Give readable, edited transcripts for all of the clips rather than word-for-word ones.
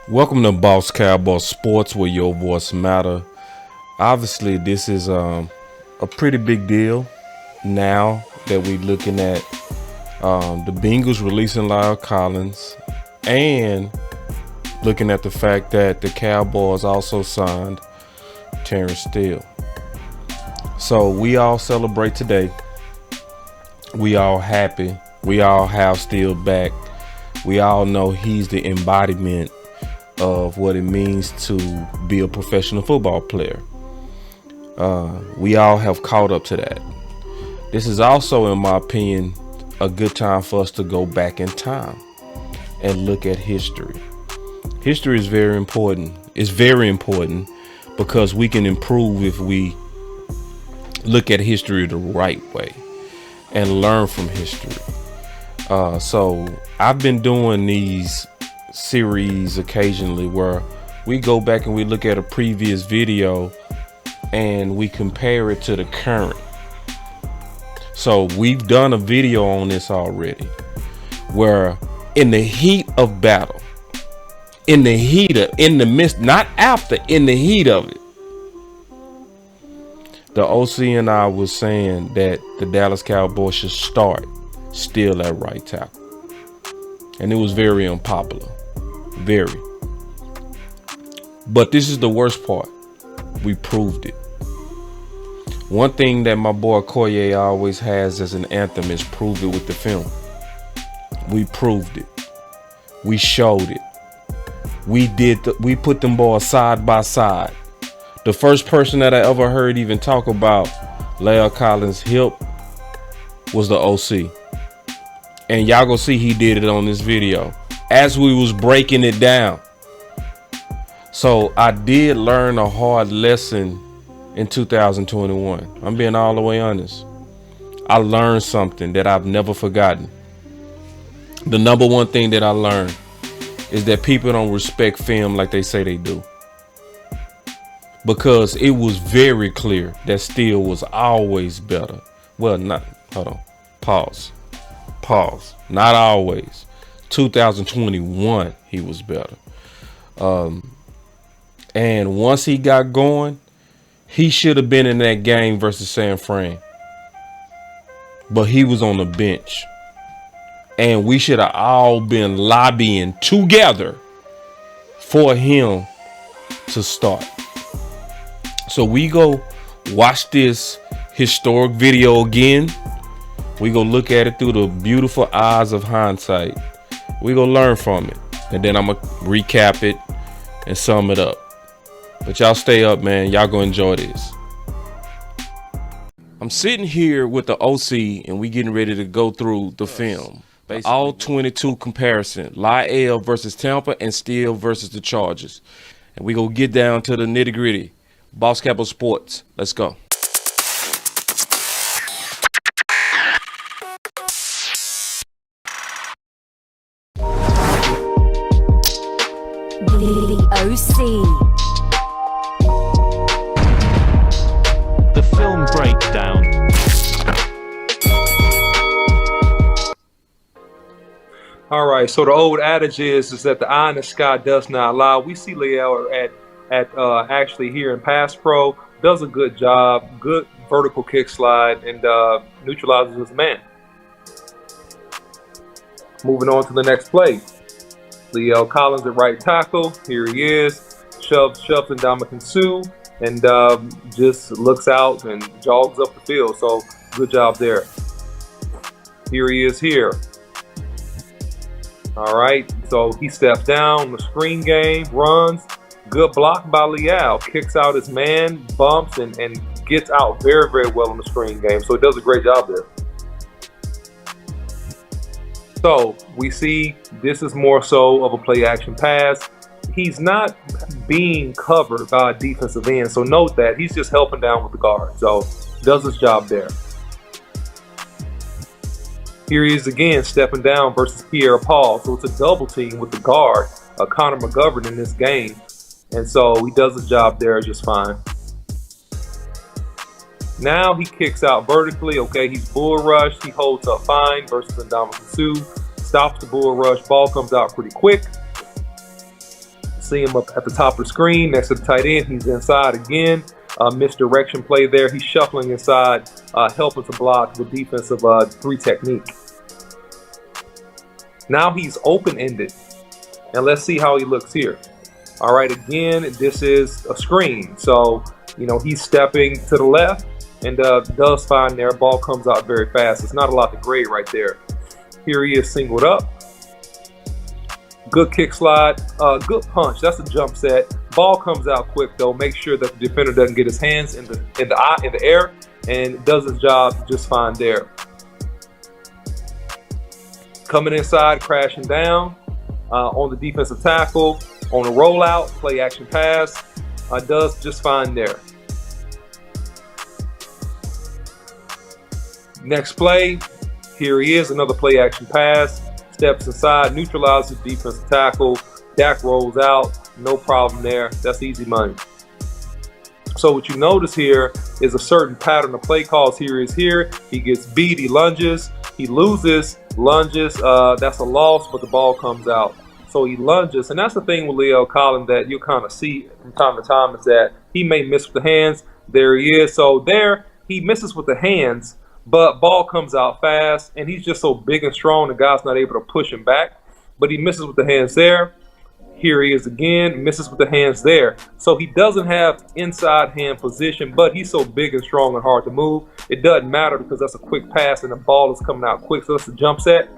Welcome to Boss Cowboy Sports, where your voice matter. Obviously, this is a pretty big deal now that we're looking at the Bengals releasing Lyle Collins and looking at the fact that the Cowboys also signed Terence Steele. So we all celebrate today. We all happy. We all have Steele back. We all know he's the embodiment of what it means to be a professional football player. We all have caught up to that. This is also, in my opinion, a good time for us to go back in time and look at history. History is very important. It's very important because we can improve if we look at history the right way and learn from history. So I've been doing these series occasionally where we go back and we look at a previous video and we compare it to the current. So we've done a video on this already where in the heat of battle, in the midst, not after, in the heat of it, the OC and I was saying that the Dallas Cowboys should start Steele at right tackle. And it was very unpopular. Very. But this is the worst part. We proved it. One thing that my boy Koye always has as an anthem is prove it with the film. We proved it. We showed it. We put them boys side by side. The first person that I ever heard even talk about Lyle Collins' hip was the OC. And y'all gonna see he did it on this video as we was breaking it down. So I did learn a hard lesson in 2021. I'm being all the way honest. I learned something that I've never forgotten. The number one thing that I learned is that people don't respect film like they say they do. Because it was very clear that Steele was always better. Well, hold on. Pause. Not always. 2021, he was better. And once he got going, he should have been in that game versus San Fran. But he was on the bench. And we should have all been lobbying together for him to start. So we go watch this historic video again. We go look at it through the beautiful eyes of hindsight. We go learn from it. And then I'm going to recap it and sum it up. But y'all stay up, man. Y'all going to enjoy this. I'm sitting here with the OC and we getting ready to go through the film. The all 22 comparison. Lyle versus Tampa and Steele versus the Chargers. And we going to get down to the nitty gritty. Boss Cowboy Sports. Let's go. The OC. The film breakdown. All right, so the old adage is that the eye in the sky does not lie. We see Lyle at actually here in Pass Pro, does a good job, good vertical kick slide, and neutralizes his man. Moving on to the next play. Lyle Collins at right tackle. Here he is. Shoves Ndamukong Suh and just looks out and jogs up the field. So good job there. Here he is here. All right. So he steps down, the screen game, runs. Good block by Lyle. Kicks out his man, bumps, and gets out very, very well in the screen game. So he does a great job there. So we see this is more so of a play action pass. He's not being covered by a defensive end. So note that he's just helping down with the guard. So does his job there. Here he is again stepping down versus Pierre-Paul. So it's a double team with the guard, Connor McGovern in this game. And so he does his job there just fine. Now he kicks out vertically. Okay, he's bull rushed. He holds up fine versus Ndamukong Suh. Stops the bull rush. Ball comes out pretty quick. See him up at the top of the screen next to the tight end. He's inside again. Misdirection play there. He's shuffling inside, helping to block the defensive 3 technique. Now he's open-ended. And let's see how he looks here. All right, again, this is a screen. So, he's stepping to the left and does find there. Ball comes out very fast. It's not a lot to grade right there. Here he is singled up. Good kick slide, good punch. That's a jump set. Ball comes out quick though. Make sure that the defender doesn't get his hands in the air, and does his job just fine there. Coming inside, crashing down on the defensive tackle, on a rollout, play action pass, does just fine there. Next play, here he is, another play action pass. Steps inside, neutralizes defensive tackle. Dak rolls out, no problem there. That's easy money. So what you notice here is a certain pattern of play calls. Here is here. He gets beat, he lunges, he loses, lunges. That's a loss, but the ball comes out. So he lunges, and that's the thing with La'el Collins that you'll kind of see from time to time is that he may miss with the hands. There he is. So there, he misses with the hands, but ball comes out fast, and he's just so big and strong, the guy's not able to push him back. But he misses with the hands there. Here he is again, misses with the hands there. So he doesn't have inside hand position, but he's so big and strong and hard to move. It doesn't matter because that's a quick pass, and the ball is coming out quick, so it's a jump set.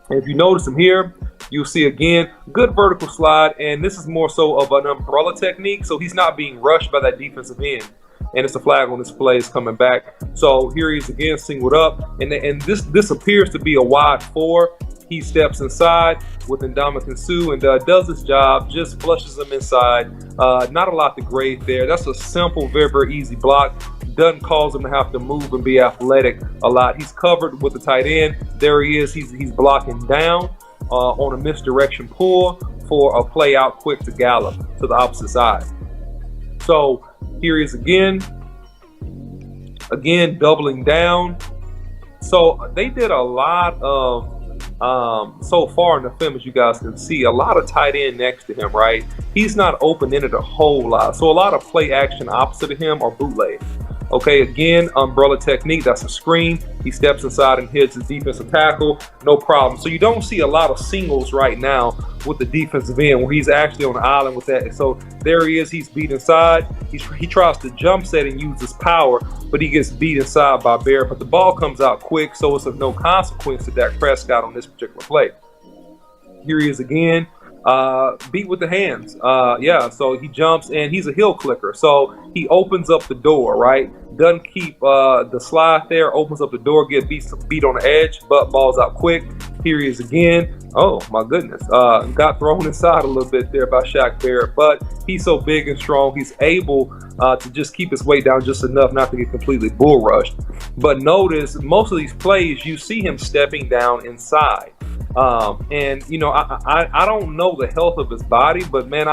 And if you notice him here, you'll see again, good vertical slide, and this is more so of an umbrella technique, so he's not being rushed by that defensive end. And it's a flag on this play is coming back. So here he is again, singled up, and this appears to be a wide 4. He steps inside with Ndamukong Suh and does his job, just flushes him inside. Not a lot to grade there. That's a simple, very, very easy block. Doesn't cause him to have to move and be athletic a lot. He's covered with the tight end. There he is. He's blocking down on a misdirection pull for a play out quick to Gallup to the opposite side. So here he is again doubling down. So they did a lot of so far in the film, as you guys can see, a lot of tight end next to him, right? He's not open-ended a whole lot. So a lot of play action opposite of him are bootleg. Okay, again, umbrella technique, that's a screen. He steps inside and hits his defensive tackle, no problem. So you don't see a lot of singles right now with the defensive end where he's actually on the island with that. So there he is, he's beat inside. He tries to jump set and use his power, but he gets beat inside by Bear. But the ball comes out quick, so it's of no consequence to Dak Prescott on this particular play. Here he is again. Beat with the hands. So he jumps and he's a heel clicker. So he opens up the door, right? Doesn't keep the slide there, opens up the door, get beat on the edge, but balls out quick. Here he is again. Oh my goodness. Got thrown inside a little bit there by Shaq Barrett, but he's so big and strong, he's able to just keep his weight down just enough not to get completely bull rushed. But notice most of these plays, you see him stepping down inside. And you know, I don't know the health of his body, but man,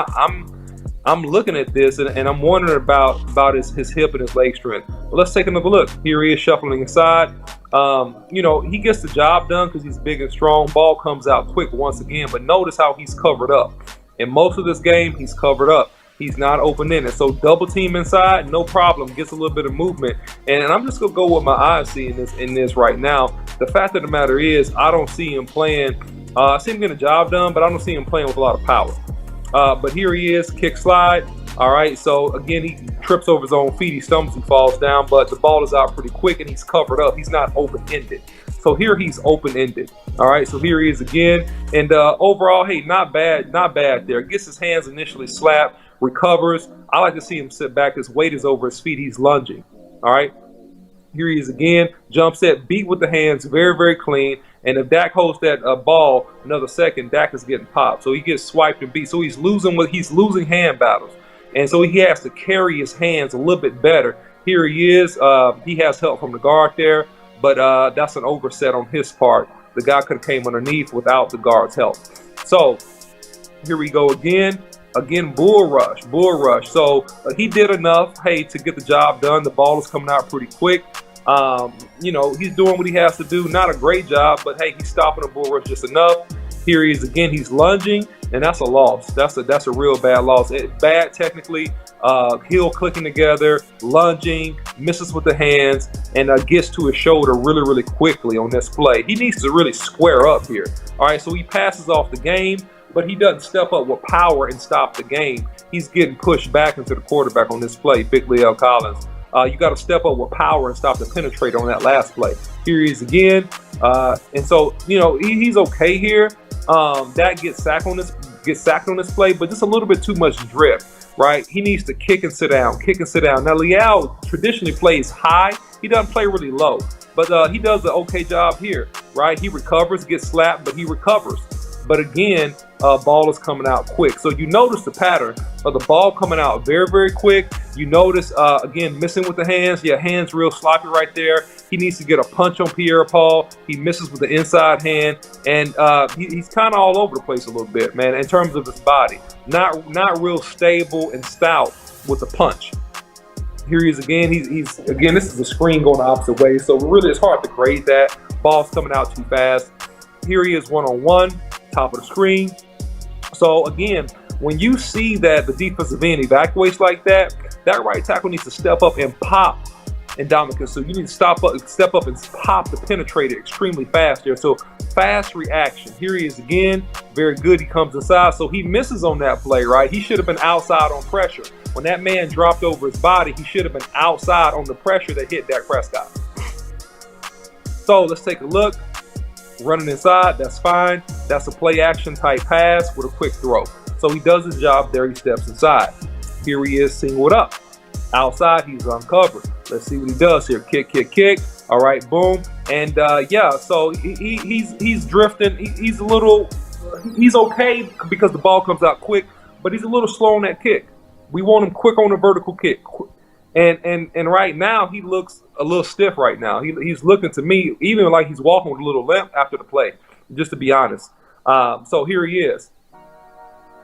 I'm looking at this and I'm wondering about his hip and his leg strength. Well, let's take another look. Here he is shuffling inside. You know, he gets the job done because he's big and strong. Ball comes out quick once again, but notice how he's covered up. In most of this game, he's covered up. He's not open-ended. So double team inside, no problem. Gets a little bit of movement. And I'm just gonna go with my eyes see in this right now. The fact of the matter is, I don't see him playing. I see him getting a job done, but I don't see him playing with a lot of power. But here he is, kick slide. All right, so again, he trips over his own feet. He stumbles, he falls down, but the ball is out pretty quick and he's covered up. He's not open-ended. So here he's open-ended. All right, so here he is again. And overall, hey, not bad there. Gets his hands initially slapped, recovers. I like to see him sit back. His weight is over his feet. He's lunging. All right, here he is again. Jump set, beat with the hands, very, very clean. And if Dak holds that ball another second, Dak is getting popped. So he gets swiped and beat. So he's losing hand battles. And so he has to carry his hands a little bit better. Here he is. He has help from the guard there, but that's an overset on his part. The guy could have came underneath without the guard's help. So here we go again. Again, bull rush. So he did enough, hey, to get the job done. The ball is coming out pretty quick. You know, he's doing what he has to do. Not a great job, but hey, he's stopping the bull rush just enough. Here he is again. He's lunging, and that's a loss. That's a real bad loss. Bad technically. Heel clicking together, lunging, misses with the hands, and gets to his shoulder really, really quickly on this play. He needs to really square up here. All right, so he passes off the game, but he doesn't step up with power and stop the game. He's getting pushed back into the quarterback on this play, Big La'el Collins. You got to step up with power and stop the penetrator on that last play. Here he is again. And so, you know, he's okay here. That gets sacked on this play, but just a little bit too much drift, right? He needs to kick and sit down, kick and sit down. Now, La'el traditionally plays high. He doesn't play really low, but he does an okay job here, right? He recovers, gets slapped, but he recovers. But again, ball is coming out quick. So you notice the pattern of the ball coming out very, very quick. You notice, again, missing with the hands. Yeah, hands real sloppy right there. He needs to get a punch on Pierre-Paul. He misses with the inside hand. And he's kind of all over the place a little bit, man, in terms of his body. Not real stable and stout with the punch. Here he is again. He's again, this is a screen going the opposite way. So really, it's hard to grade that. Ball's coming out too fast. Here he is one-on-one. Top of the screen. So again, when you see that the defensive end evacuates like that, that right tackle needs to step up and pop Ndamukong. So you need to step up and pop the penetrator extremely fast there. So fast reaction. Here he is again. Very good. He comes inside. So he misses on that play, right? He should have been outside on pressure. When that man dropped over his body, he should have been outside on the pressure that hit Dak Prescott. So let's take a look. Running inside, that's fine. That's a play action type pass with a quick throw. So he does his job there. He steps inside. Here he is, singled up. Outside, he's uncovered. Let's see what he does here. Kick, kick, kick. All right, boom. And yeah, so he's drifting. He's okay because the ball comes out quick, but he's a little slow on that kick. We want him quick on the vertical kick. And right now he looks a little stiff right now. He's looking to me even like he's walking with a little limp after the play, just to be honest. So here he is.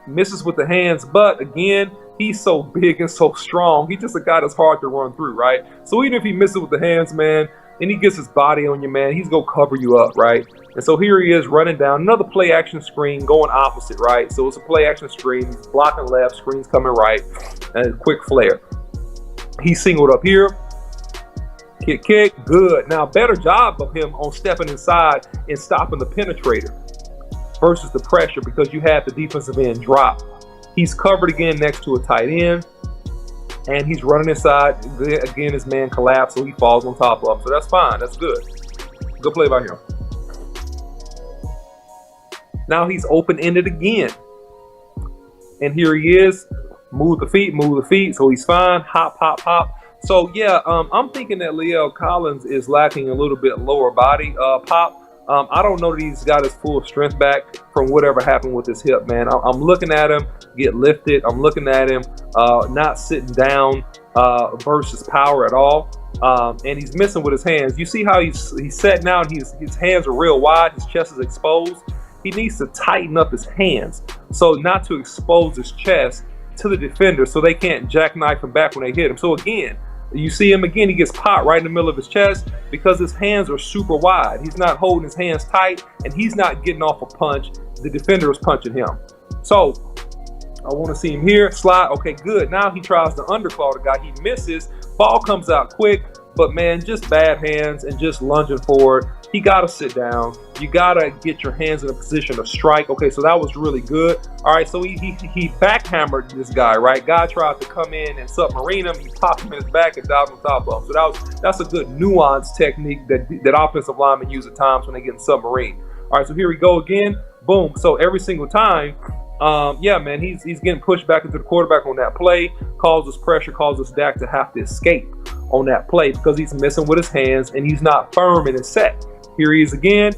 Misses with the hands, but again, he's so big and so strong. He's just a guy that's hard to run through, right? So even if he misses with the hands, man, and he gets his body on you, man, he's going to cover you up, right? And so here he is running down another play action screen going opposite, right? So it's a play action screen. He's blocking left, screen's coming right, and a quick flare. He's singled up here. Kick, kick, good. Now, better job of him on stepping inside and stopping the penetrator versus the pressure because you had the defensive end drop. He's covered again next to a tight end, and he's running inside. Again, his man collapsed, so he falls on top of him. So that's fine. That's good. Good play by him. Now he's open-ended again. And here he is. Move the feet, so he's fine. Hop, hop, hop. So yeah, I'm thinking that La'el Collins is lacking a little bit lower body pop. I don't know that he's got his full strength back from whatever happened with his hip, man. I'm looking at him get lifted. I'm looking at him not sitting down versus power at all. And he's missing with his hands. You see how he's sat now and his hands are real wide. His chest is exposed. He needs to tighten up his hands so not to expose his chest to the defender so they can't jackknife him back when they hit him. So again, you see him again, he gets popped right in the middle of his chest because his hands are super wide. He's not holding his hands tight and he's not getting off a punch. The defender is punching him. So I want to see him here, slide. Okay, good. Now he tries to underclaw the guy. He misses. Ball comes out quick, but man, just bad hands and just lunging forward. He got to sit down. You got to get your hands in a position to strike. Okay, so that was really good. All right, so he backhammered this guy, right? Guy tried to come in and submarine him. He popped him in his back and dived on top of him. So that's a good nuanced technique that offensive linemen use at times when they get in submarine. All right, so here we go again. Boom. So every single time, yeah, man, he's getting pushed back into the quarterback on that play, causes pressure, causes Dak to have to escape on that play because he's missing with his hands and he's not firm in his set. Here he is again,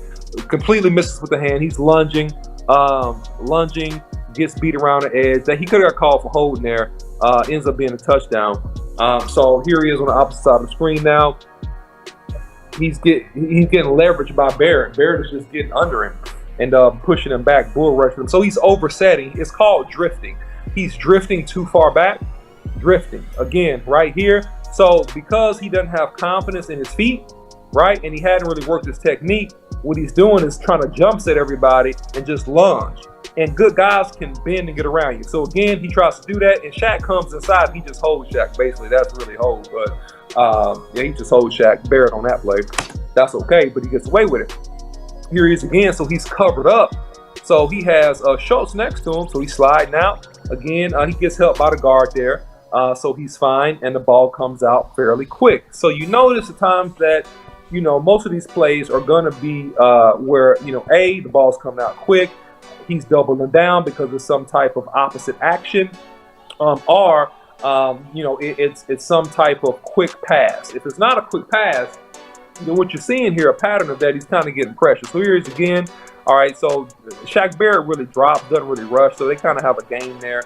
completely misses with the hand. He's lunging, gets beat around the edge. That he could have got called for holding there. Ends up being a touchdown. So here he is on the opposite side of the screen now. He's getting leveraged by Barrett. Barrett is just getting under him and pushing him back, bull rushing him. So he's oversetting. It's called drifting. He's drifting too far back. Drifting again right here. So because he doesn't have confidence in his feet, right, and he hadn't really worked his technique, what he's doing is trying to jump set everybody and just lunge. And good guys can bend and get around you. So again, he tries to do that, and Shaq comes inside. He just holds Shaq. Basically, that's really hold. But yeah, he just holds Shaq Barrett on that play. That's okay, but he gets away with it. Here he is again, so he's covered up. So he has Schultz next to him, so he's sliding out. Again, he gets helped by the guard there. So he's fine, and the ball comes out fairly quick. So you notice the times that, you know, most of these plays are going to be where, you know, the ball's coming out quick. He's doubling down because of some type of opposite action, or you know, it's some type of quick pass. If it's not a quick pass, then what you're seeing here, a pattern of that, he's kind of getting pressure. So here he is again. All right, so Shaq Barrett really drops, doesn't really rush, so they kind of have a game there,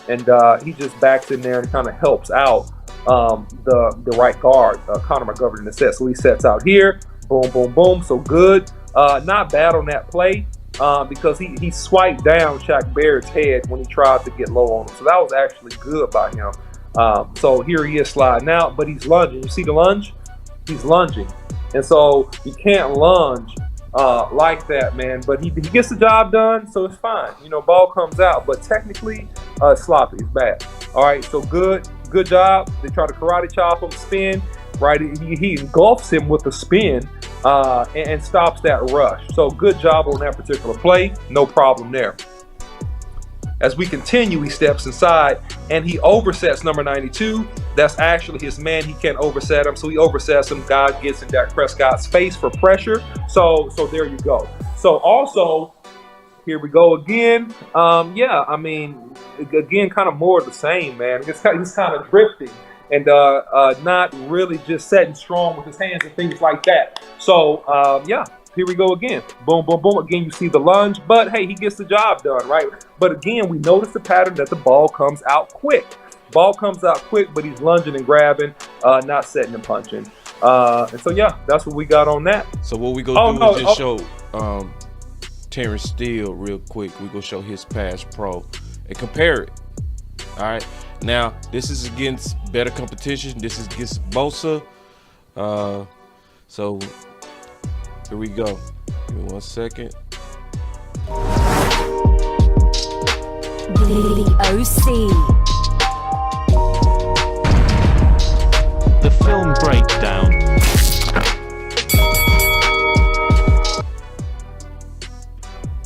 and he just backs in there and kind of helps out the right guard, Connor McGovern, in the set. So he sets out here, boom, boom, boom. So good, not bad on that play. Because he swiped down Shaq Barrett's head when he tried to get low on him. So that was actually good by him. So here he is sliding out, but he's lunging. You see the lunge? He's lunging. And so you can't lunge like that, man. But he gets the job done, so it's fine. You know, ball comes out, but technically sloppy. It's bad. All right, so good job. They try to karate chop him, spin. Right, he engulfs him with a spin and stops that rush. So good job on that particular play. No problem there. As we continue, he steps inside and he oversets number 92. That's actually his man. He can't overset him, so he oversets him. God gets in Dak Prescott's face for pressure. So there you go. So also, here we go again. Yeah, I mean, again, kind of more of the same, man. He's kind of drifting and not really just setting strong with his hands and things like that. So yeah, here we go again. Boom, boom, boom. Again, you see the lunge, but hey, he gets the job done, right? But again, we notice the pattern that the ball comes out quick. Ball comes out quick, but he's lunging and grabbing, not setting and punching. And so yeah, that's what we got on that. So what we gonna do is just show Terrance Steele real quick. We gonna show his pass pro and compare it. All right. Now, this is against better competition. This is against Bosa. So, here we go. Give me 1 second. The OC. The film breakdown.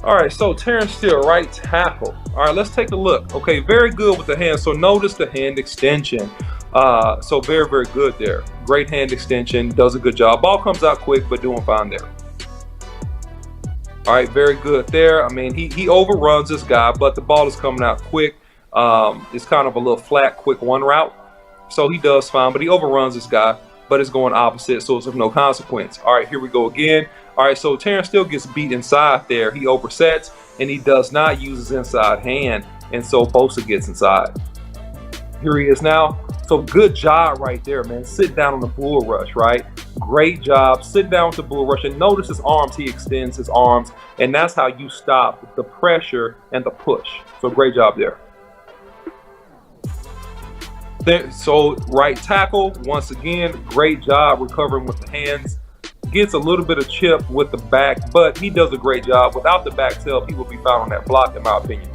All right, so Terence Steele, right tackle. All right, let's take a look. Okay, very good with the hand. So notice the hand extension. So very, very good there. Great hand extension, does a good job. Ball comes out quick, but doing fine there. All right, very good there. I mean, he overruns this guy, but the ball is coming out quick. It's kind of a little flat, quick one route. So he does fine, but he overruns this guy, but it's going opposite, so it's of no consequence. All right, here we go again. All right, so Terence Steele gets beat inside there. He oversets, and he does not use his inside hand, and so Bosa gets inside. Here he is now. So good job right there, man. Sit down on the bull rush, right? Great job. Sit down with the bull rush, and notice his arms. He extends his arms, and that's how you stop the pressure and the push. So great job there. So right tackle, once again, great job recovering with the hands. Gets a little bit of chip with the back, but he does a great job. Without the back tail, he will be found on that block, in my opinion.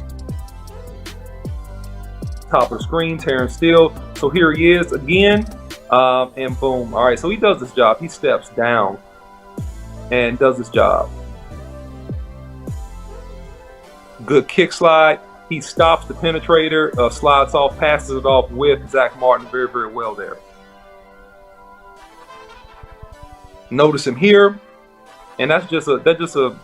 Top of the screen, Terence Steele. So here he is again, and boom. All right, so he does this job. He steps down and does his job. Good kick slide. He stops the penetrator, slides off, passes it off with Zach Martin very, very well there. Notice him here, and that's just a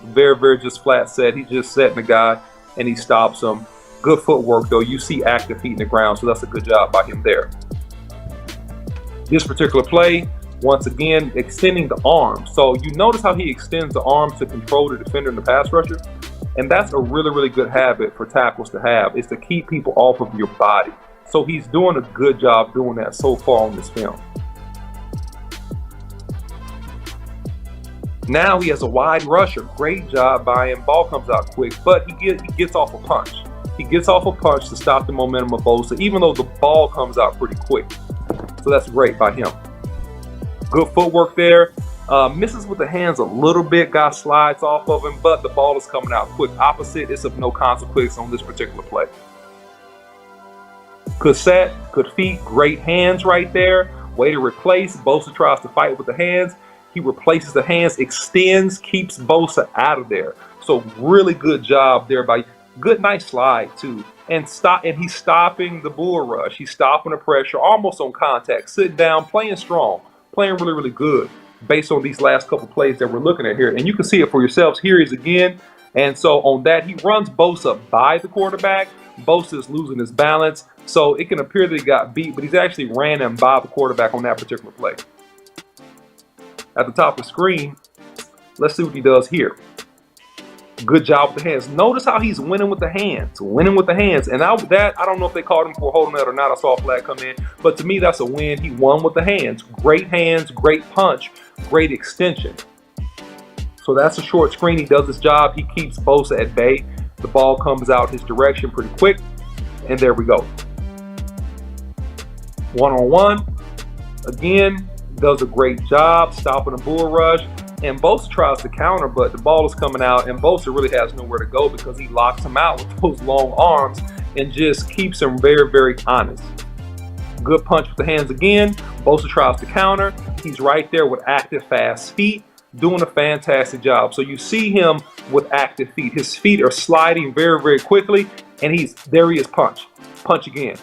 very, very just flat set. He's just setting the guy, and he stops him. Good footwork though. You see active feet in the ground, so that's a good job by him there. This particular play, once again, extending the arms. So you notice how he extends the arms to control the defender and the pass rusher, and that's a really, really good habit for tackles to have, is to keep people off of your body. So he's doing a good job doing that so far on this film. Now he has a wide rusher. Great job by him. Ball comes out quick, but he gets off a punch. He gets off a punch to stop the momentum of Bosa, even though the ball comes out pretty quick. So that's great by him. Good footwork there. Misses with the hands a little bit, got slides off of him, but the ball is coming out quick. Opposite, it's of no consequence on this particular play. Good set, good feet, great hands right there. Way to replace. Bosa tries to fight with the hands. He replaces the hands, extends, keeps Bosa out of there. So really good job there by good, nice slide too. And he's stopping the bull rush. He's stopping the pressure, almost on contact. Sit down, playing strong, playing really, really good based on these last couple plays that we're looking at here. And you can see it for yourselves. Here he is again. And so on that, he runs Bosa by the quarterback. Bosa is losing his balance. So it can appear that he got beat, but he's actually ran him by the quarterback on that particular play. At the top of the screen, let's see what he does here. Good job with the hands. Notice how he's winning with the hands. And I don't know if they called him for holding that or not. I saw a flag come in. But to me, that's a win. He won with the hands. Great hands, great punch, great extension. So that's a short screen. He does his job. He keeps Bosa at bay. The ball comes out his direction pretty quick. And there we go. One-on-one. Again, does a great job stopping the bull rush. And Bosa tries to counter, but the ball is coming out, and Bosa really has nowhere to go because he locks him out with those long arms and just keeps him very, very honest. Good punch with the hands again. Bosa tries to counter. He's right there with active, fast feet, doing a fantastic job. So you see him with active feet. His feet are sliding very, very quickly, and there he is, punch again.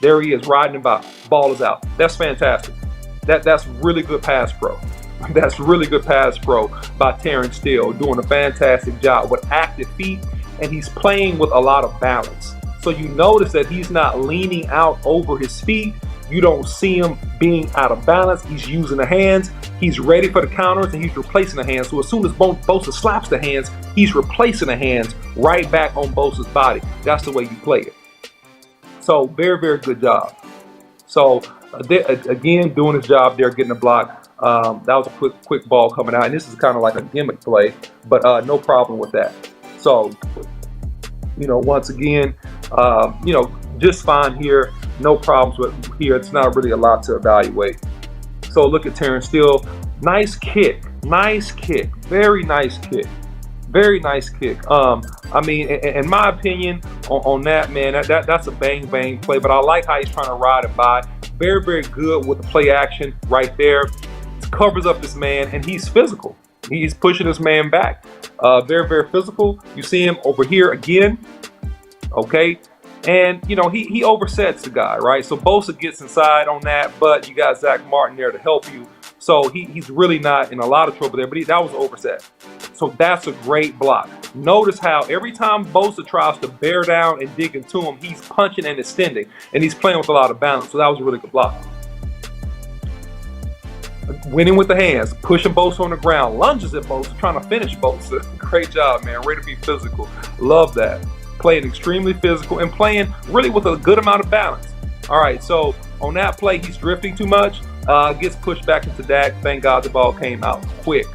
There he is, riding him by. Ball is out. That's fantastic. That's really good pass pro. That's really good pass pro by Terence Steele, doing a fantastic job with active feet, and he's playing with a lot of balance. So you notice that he's not leaning out over his feet. You don't see him being out of balance. He's using the hands. He's ready for the counters, and he's replacing the hands. So as soon as Bosa slaps the hands, he's replacing the hands right back on Bosa's body. That's the way you play it. So very, very good job. So again, doing his job there, getting the block. That was a quick ball coming out, and this is kind of like a gimmick play, but no problem with that. So, once again, just fine here. No problems with here. It's not really a lot to evaluate. So look at Terence Steele. Nice kick. Very nice kick. Very nice kick. I mean, in my opinion, on that, man, that's a bang play. But I like how he's trying to ride it by. Very, very good with the play action right there. Covers up this man, and he's physical. He's pushing this man back. Very, very physical. You see him over here again. Okay. And, he oversets the guy, right? So Bosa gets inside on that, but you got Zach Martin there to help you. So he's really not in a lot of trouble there, but that was overset. So that's a great block. Notice how every time Bosa tries to bear down and dig into him, he's punching and extending, and he's playing with a lot of balance. So that was a really good block. Winning with the hands, pushing Bosa on the ground, lunges at Bosa, trying to finish Bosa. Great job, man. Ready to be physical. Love that. Playing extremely physical and playing really with a good amount of balance. All right, so on that play, he's drifting too much. Gets pushed back into Dak. Thank God the ball came out quick.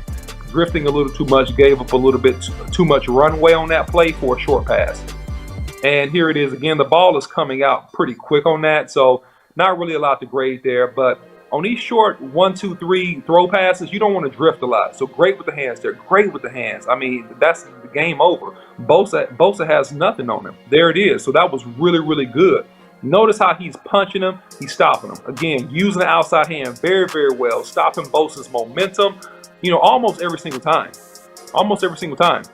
Drifting a little too much, gave up a little bit too much runway on that play for a short pass. And here it is again. The ball is coming out pretty quick on that, so not really a lot to grade there, but on these short 1, 2, 3 throw passes, you don't want to drift a lot. So great with the hands there. Great with the hands. I mean, that's the game over. Bosa has nothing on him. There it is. So that was really, really good. Notice how he's punching him. He's stopping him. Again, using the outside hand very, very well. Stopping Bosa's momentum, almost every single time. Almost every single time.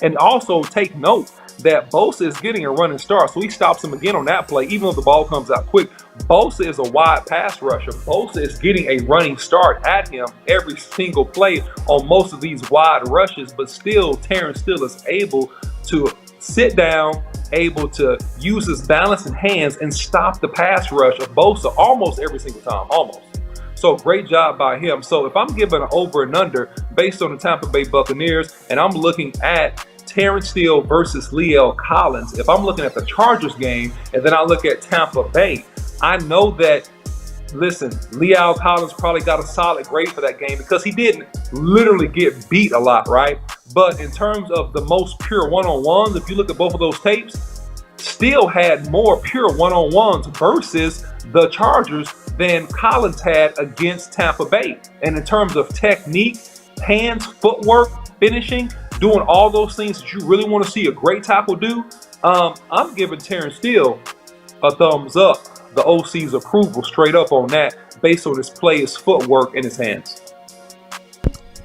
And also take note that Bosa is getting a running start. So he stops him again on that play, even though the ball comes out quick. Bosa is a wide pass rusher. Bosa is getting a running start at him every single play on most of these wide rushes, but still Terence Steele is able to sit down, able to use his balance and hands and stop the pass rush of Bosa almost every single time, almost. So great job by him. So if I'm giving an over and under based on the Tampa Bay Buccaneers, and I'm looking at Terence Steele versus La'el Collins, if I'm looking at the Chargers game and then I look at Tampa Bay, I know that, listen, La'el Collins probably got a solid grade for that game because he didn't literally get beat a lot, right? But in terms of the most pure one-on-ones, if you look at both of those tapes, Steele had more pure one-on-ones versus the Chargers than Collins had against Tampa Bay. And in terms of technique, hands, footwork, finishing, doing all those things that you really want to see a great tackle do, I'm giving Terence Steele a thumbs up. The OC's approval straight up on that, based on his play, his footwork, and his hands.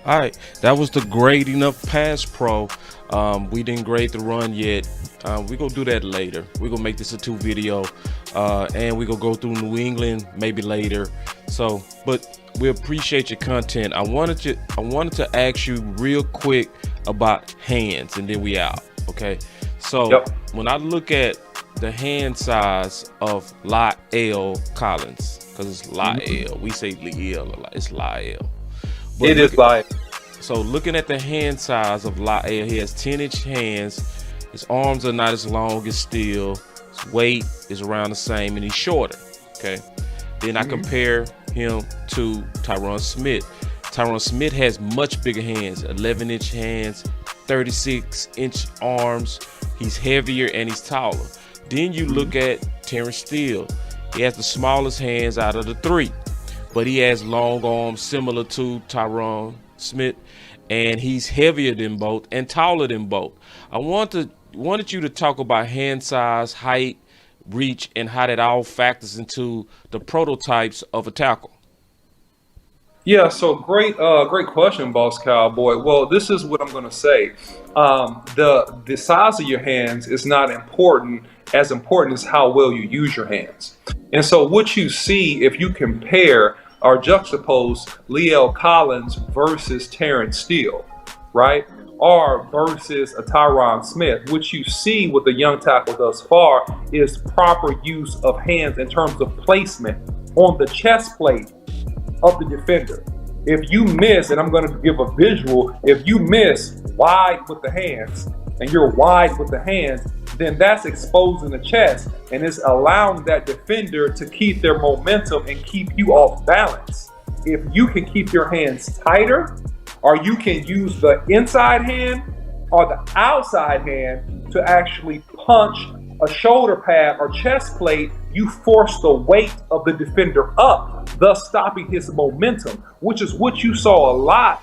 All right, that was the grading of pass pro. We didn't grade the run yet. We're going to do that later. We're going to make this a 2 video, and we're going to go through New England maybe later. So, but we appreciate your content. I wanted to ask you real quick about hands, and then we out, okay? So, when I look at the hand size of La'el Collins, because it's La'el. We say La'el a lot. It's La'el. But it is La'el. So looking at the hand size of La'el, he has 10-inch hands. His arms are not as long as Steele. His weight is around the same, and he's shorter. Okay. Then I compare him to Tyron Smith. Tyron Smith has much bigger hands, 11-inch hands, 36-inch arms. He's heavier and he's taller. Then you look at Terence Steele. He has the smallest hands out of the 3, but he has long arms similar to Tyron Smith, and he's heavier than both and taller than both. I wanted you to talk about hand size, height, reach, and how that all factors into the prototypes of a tackle. Yeah, so great question, Boss Cowboy. Well, this is what I'm going to say. The size of your hands is not important. As important as how well you use your hands. And so what you see if you compare or juxtapose La'el Collins versus Terence Steele, right? Or versus a Tyron Smith, what you see with the young tackle thus far is proper use of hands in terms of placement on the chest plate of the defender. If you miss, and I'm going to give a visual, if you miss wide with the hands and you're wide with the hands, then that's exposing the chest and it's allowing that defender to keep their momentum and keep you off balance. If you can keep your hands tighter, or you can use the inside hand or the outside hand to actually punch a shoulder pad or chest plate, you force the weight of the defender up, thus stopping his momentum, which is what you saw a lot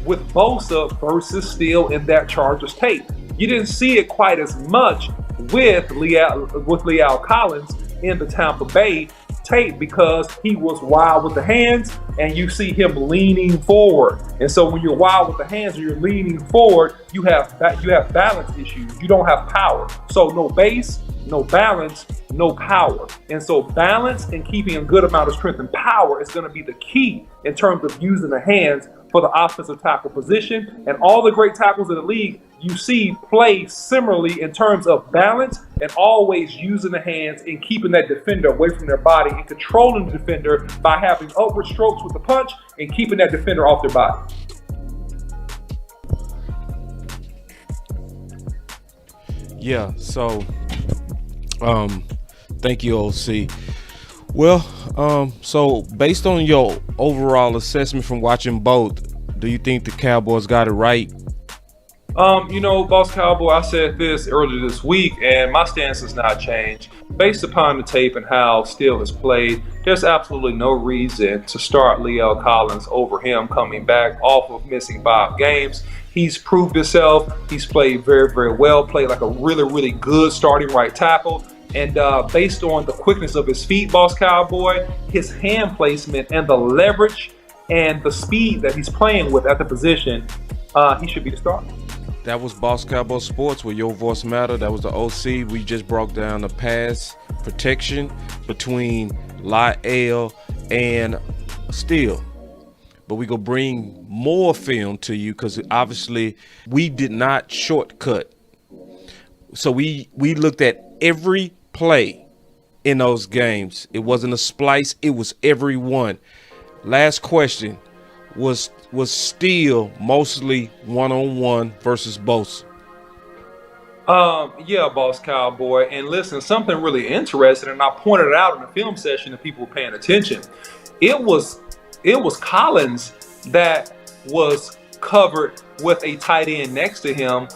with Bosa versus Steele in that Chargers tape. You didn't see it quite as much with La'el Collins in the Tampa Bay tape because he was wild with the hands and you see him leaning forward. And so when you're wild with the hands and you're leaning forward, you have balance issues. You don't have power. So no base, no balance, no power. And so balance and keeping a good amount of strength and power is going to be the key in terms of using the hands for the offensive tackle position. And all the great tackles in the league you see play similarly in terms of balance and always using the hands and keeping that defender away from their body and controlling the defender by having upward strokes with the punch and keeping that defender off their body. Yeah, so thank you, OC. Well, so based on your overall assessment from watching both, do you think the Cowboys got it right? Boss Cowboy, I said this earlier this week, and my stance has not changed. Based upon the tape and how Steele has played, there's absolutely no reason to start La'el Collins over him coming back off of missing 5 games. He's proved himself. He's played very, very well, played like a really, really good starting right tackle. And based on the quickness of his feet, Boss Cowboy, his hand placement and the leverage and the speed that he's playing with at the position, he should be the starter. That was Boss Cowboy Sports, where your voice matter. That was the OC. We just broke down the pass protection between La'el and Steele. But we gonna bring more film to you because obviously we did not shortcut. So we looked at every play in those games. It wasn't a splice, it was every one. Last question. Was Steele mostly one-on-one versus Bosa? Yeah, Boss Cowboy. And listen, something really interesting, and I pointed it out in the film session if people were paying attention. It was Collins that was covered with a tight end next to him,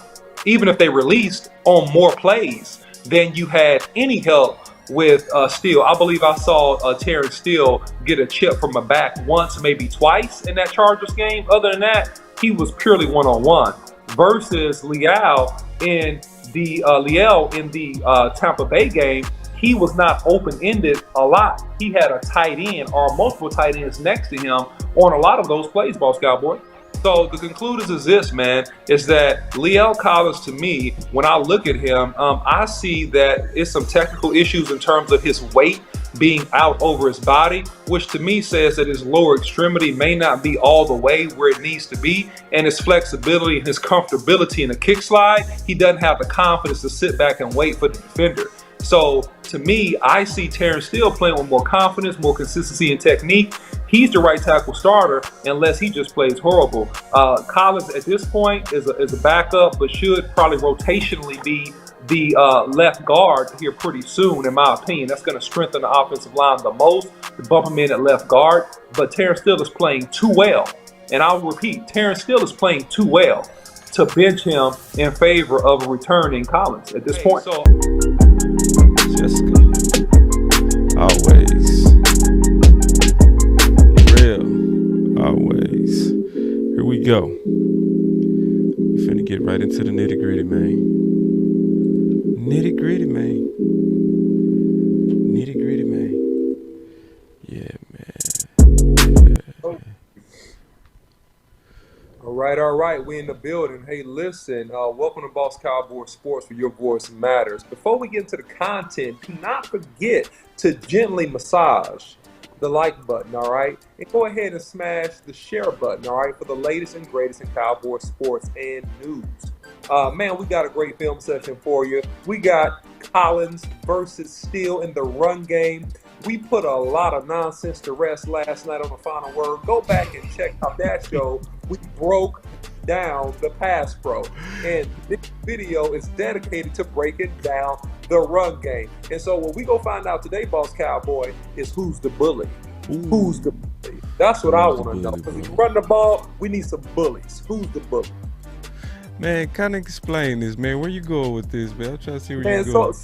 even if they released on more plays than you had any help with Steele. I believe I saw Terence Steele get a chip from a back once, maybe twice in that Chargers game. Other than that, he was purely one-on-one. Versus Liel in the Tampa Bay game, he was not open-ended a lot. He had a tight end or multiple tight ends next to him on a lot of those plays, Boss Cowboy. So the conclusion is this, man, is that Liel Collins, to me, when I look at him, I see that it's some technical issues in terms of his weight being out over his body, which to me says that his lower extremity may not be all the way where it needs to be, and his flexibility and his comfortability in the kick slide, he doesn't have the confidence to sit back and wait for the defender. So to me, I see Terrance Steele playing with more confidence, more consistency and technique. He's the right tackle starter unless he just plays horrible. Collins at this point is a backup, but should probably rotationally be the left guard here pretty soon, in my opinion. That's going to strengthen the offensive line the most, to bump him in at left guard. But Terrance Steele is playing too well. And I'll repeat, Terrance Steele is playing too well to bench him in favor of a returning Collins at this point. So, Jessica, always real, always. Here we go. We finna get right into the nitty gritty, man. Nitty gritty, man. Nitty gritty, man. Yeah, man. Yeah. All right. We in the building. Hey, listen, welcome to Boss Cowboy Sports, where your voice matters. Before we get into the content, do not forget to gently massage the like button, all right? And go ahead and smash the share button, all right, for the latest and greatest in Cowboy sports and news. Man, we got a great film session for you. We got Collins versus Steele in the run game. We put a lot of nonsense to rest last night on the Final Word. Go back and check out that show. We broke down the pass pro. And this video is dedicated to breaking down the run game. And so what we go find out today, Boss Cowboy, is who's the bully. Ooh. Who's the bully? That's what I want to know. Because if you run the ball, we need some bullies. Who's the bully? Man, kind of explain this, man. Where you going with this, man? I'm trying to see where you're going.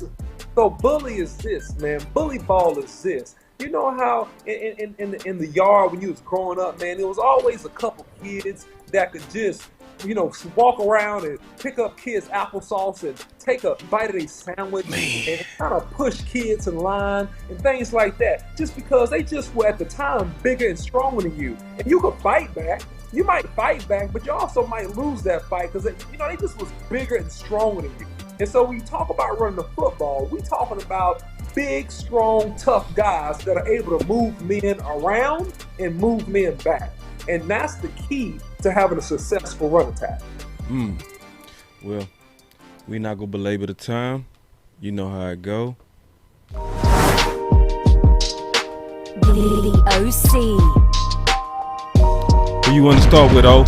So bully is this, man. Bully ball is this. You know how in the yard when you was growing up, man, there was always a couple kids that could just, walk around and pick up kids' applesauce and take a bite of their sandwich and kind of push kids in line and things like that. Just because they just were at the time bigger and stronger than you. And you could fight back. You might fight back, but you also might lose that fight because they just was bigger and stronger than you. And so when you talk about running the football, we talking about big, strong, tough guys that are able to move men around and move men back. And that's the key to having a successful run attack. Well, we not gonna belabor the time. You know how it go. The OC. Who you want to start with, O?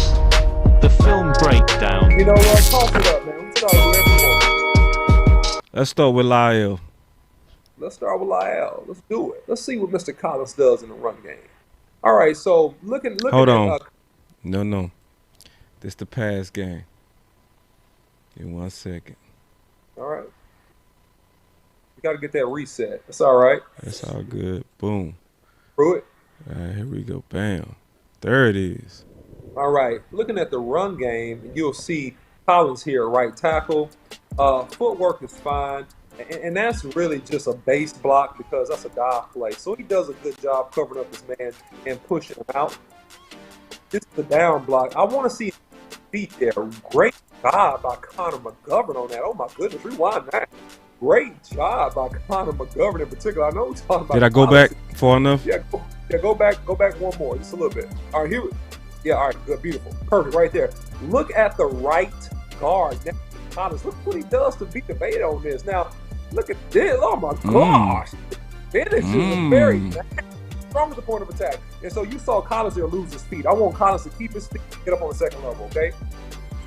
The film breakdown. You know what? Talk it up, man. We start with everyone. Let's start with Liel. Let's start with Liel. Let's do it. Let's see what Mr. Collins does in the run game. All right, so looking Hold at on. No. This the pass game. In 1 second. All right. You got to get that reset. That's all right. That's all good. Boom. Through it. All right, here we go. Bam. There it is. All right. Looking at the run game, you'll see Collins here at right tackle. Footwork is fine. And that's really just a base block because that's a dive play. So he does a good job covering up his man and pushing him out. This is the down block. I want to see feet there. Great job by Connor McGovern on that. Oh, my goodness. Rewind that. Great job by Connor McGovern in particular. I know we're talking about. Did I go back far enough? Yeah, go back one more. Just a little bit. All right, here. Yeah, all right, good, beautiful. Perfect, right there. Look at the right guard. Now, Collins, look what he does to beat the bait on this. Now, look at this. Oh, my gosh. Finish is very strong at the point of attack. And so you saw Collins there lose his feet. I want Collins to keep his feet, get up on the second level, okay?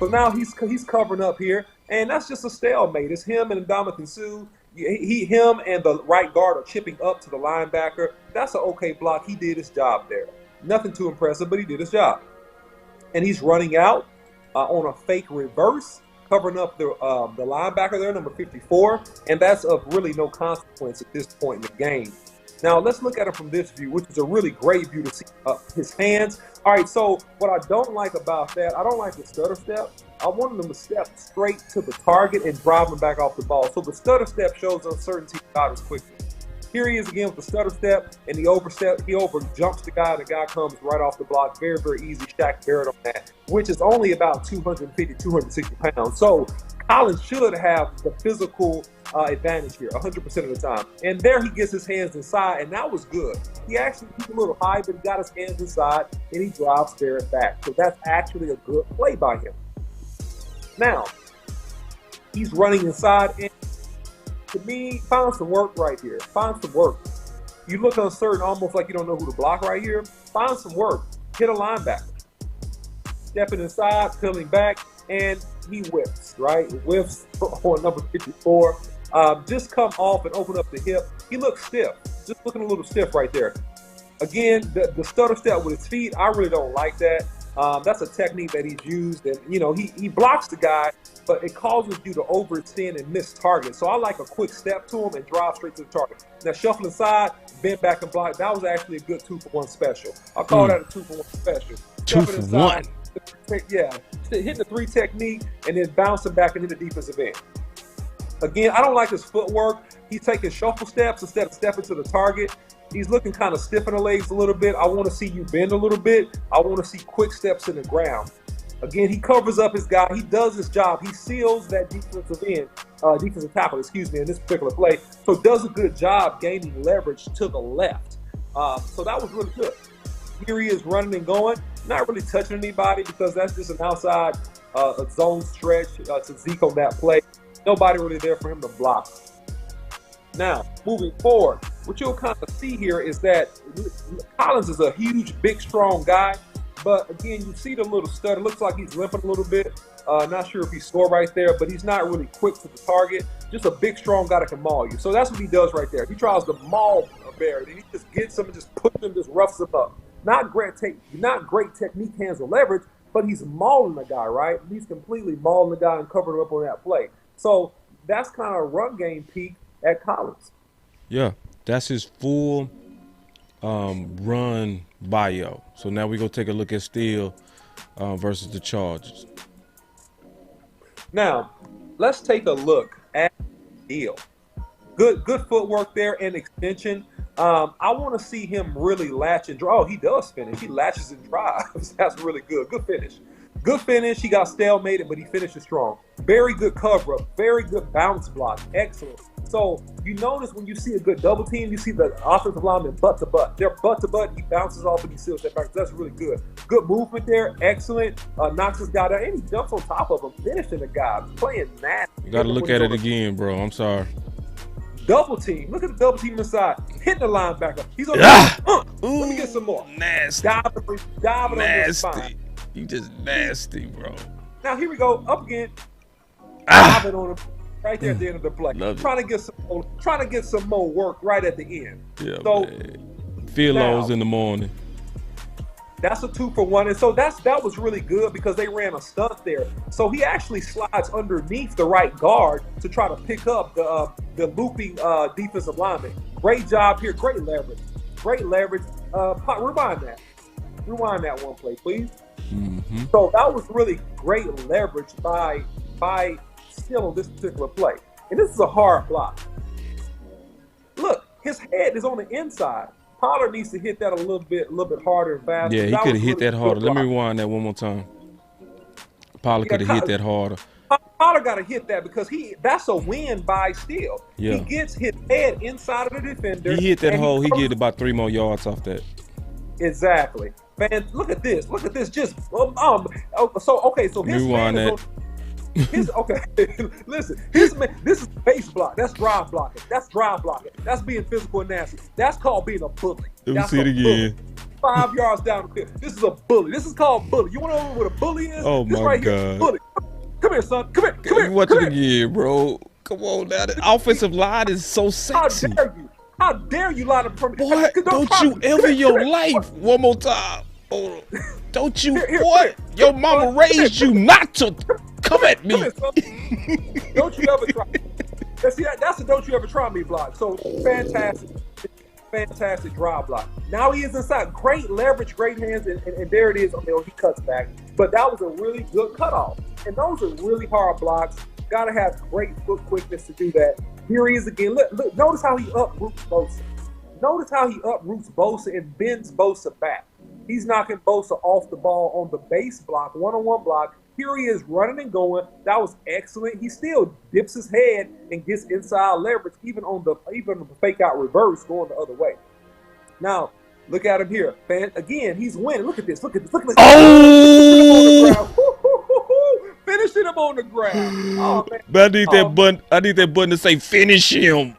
So now he's covering up here, and that's just a stalemate. It's him and Ndamukong Suh. Him and the right guard are chipping up to the linebacker. That's an okay block. He did his job there. Nothing too impressive, but he did his job. And he's running out on a fake reverse. covering up the linebacker there, number 54, and that's of really no consequence at this point in the game. Now, let's look at it from this view, which is a really great view to see his hands. All right, so what I don't like about that, I don't like the stutter step. I wanted him to step straight to the target and drive him back off the ball. So the stutter step shows uncertainty about as quickly. Here he is again with the stutter step, and the overstep. He over jumps the guy, and the guy comes right off the block. Very, very easy. Shaq Barrett on that, which is only about 250, 260 pounds. So Collins should have the physical advantage here 100% of the time. And there he gets his hands inside, and that was good. He actually kept a little high, but he got his hands inside, and he drives Barrett back. So that's actually a good play by him. Now, he's running inside, and to me, find some work right here. Find some work. You look uncertain, almost like you don't know who to block right here. Find some work. Hit a linebacker. Stepping inside, peeling back, and he whips, right? Whips on number 54. Just come off and open up the hip. He looks stiff. Just looking a little stiff right there. Again, the stutter step with his feet, I really don't like that. That's a technique that he's used, and he blocks the guy, but it causes you to overextend and miss targets. So I like a quick step to him and drive straight to the target. Now shuffle inside, bend back and block. That was actually a good 2-for-1 special. I'll call that a 2-for-1 special. 2-for-1. Yeah, hitting the 3 technique and then bouncing back into the defensive end. Again, I don't like his footwork. He's taking shuffle steps instead of stepping to the target. He's looking kind of stiff in the legs a little bit. I want to see you bend a little bit. I want to see quick steps in the ground. Again, he covers up his guy. He does his job. He seals that defensive tackle, in this particular play. So does a good job gaining leverage to the left. So that was really good. Here he is running and going, not really touching anybody because that's just an outside zone stretch to Zeke on that play. Nobody really there for him to block. Now, moving forward, what you'll kind of see here is that Collins is a huge, big, strong guy. But again, you see the little stutter. Looks like he's limping a little bit. Not sure if he scored right there, but he's not really quick to the target. Just a big, strong guy that can maul you. So that's what he does right there. He tries to maul Barrett, and he just gets him and just puts him, just roughs him up. Not great technique, hands, or leverage, but he's mauling the guy, right? He's completely mauling the guy and covering him up on that play. So that's kind of a run game peak at Collins. Yeah, that's his full run bio. So now we're going to take a look at Steele versus the Chargers. Now, let's take a look at Steele. Good footwork there and extension. I want to see him really latch and drive. Oh, he does finish. He latches and drives. That's really good. Good finish. Good finish. He got stalemated, but he finishes strong. Very good cover up. Very good bounce block. Excellent. So you notice when you see a good double team, you see the offensive lineman butt to butt. They're butt to butt. He bounces off and he seals that back. That's really good. Good movement there. Excellent. Knocks his guy down. And he jumps on top of him, finishing the guy. Playing nasty. You got to look at it again, bro. I'm sorry. Double team. Look at the double team inside. Hitting the linebacker. He's on let me get some more. Nasty. Diving on the spine. You just nasty, bro. Now here we go. Up again. Diving on him right there at the end of the play. Trying to get some more work right at the end. Yeah, so Philos in the morning. That's a 2-for-1, and so that was really good because they ran a stunt there. So he actually slides underneath the right guard to try to pick up the looping defensive lineman. Great job here, great leverage. Rewind that one play, please. Mm-hmm. So that was really great leverage by Steele on this particular play, and this is a hard block. Look, his head is on the inside. Pollard needs to hit that a little bit harder and faster. Yeah, he could have hit that harder. Let me rewind that one more time. Pollard could have hit that harder. Pollard got to hit that because that's a win by Steele. Yeah. He gets his head inside of the defender. He hit that hole. He get about 3 more yards off that. Exactly. Man, look at this. Just so his rewind man is on, listen. This is base block. That's drive blocking. That's being physical and nasty. That's called being a bully. Let me see it again. 5 yards down the field. This is a bully. This is called bully. You want to know what a bully is? Oh this my right God. Here, bully. Come here, son. Come here. Watch it again, bro. Come on now. The offensive line is so sexy. How dare you line up from me? Boy, don't you ever in your life. One more time. Don't you, boy, your mama raised you not to Come at me. Come here, son. Don't you ever try. See, that's the don't you ever try me block. So fantastic drive block. Now he is inside. Great leverage, great hands, and there it is. He cuts back. But that was a really good cutoff. And those are really hard blocks. Got to have great foot quickness to do that. Here he is again. Look, notice how he uproots Bosa. Notice how he uproots Bosa and bends Bosa back. He's knocking Bosa off the ball on the base block, one-on-one block. Here he is running and going. That was excellent. He still dips his head and gets inside leverage, even on the fake out reverse going the other way. Now, look at him here. Again, he's winning. Look at this. Look at this. Look at this. Oh! Finishing him on the ground. Oh, man. But I need that button. I need that button to say finish him.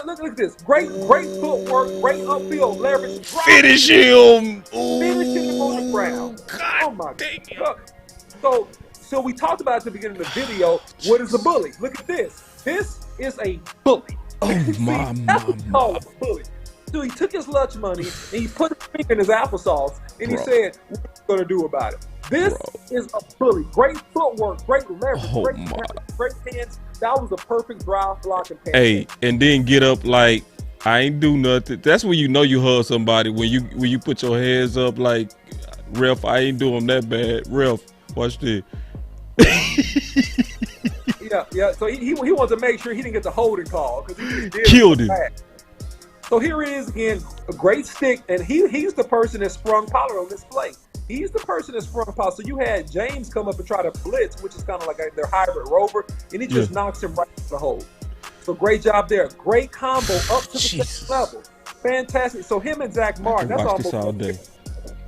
Look at this. Great footwork. Great upfield leverage. Finish him. Finishing him on the ground. God, oh my God. So we talked about at the beginning of the video, what is a bully? Look at this. This is a bully. Oh my. A bully. So he took his lunch money and he put his finger in his applesauce and he said, what are you gonna do about it? This is a bully. Great footwork, great leverage, great hands. That was a perfect drive block and pass. Hey, and then get up like I ain't do nothing. That's when you know you hug somebody, when you put your hands up like, ref, I ain't doing that bad. Ref, watch this. Yeah. So he wanted to make sure he didn't get the holding call because he just did killed him. So here it is again, a great stick, and he's the person that sprung Pollard on this play. He's the person that sprung Pollard. So you had James come up and try to blitz, which is kind of like their hybrid rover, and he just knocks him right to the hole. So great job there. Great combo up to the second level. Fantastic. So him and Zach Martin, that's almost all day.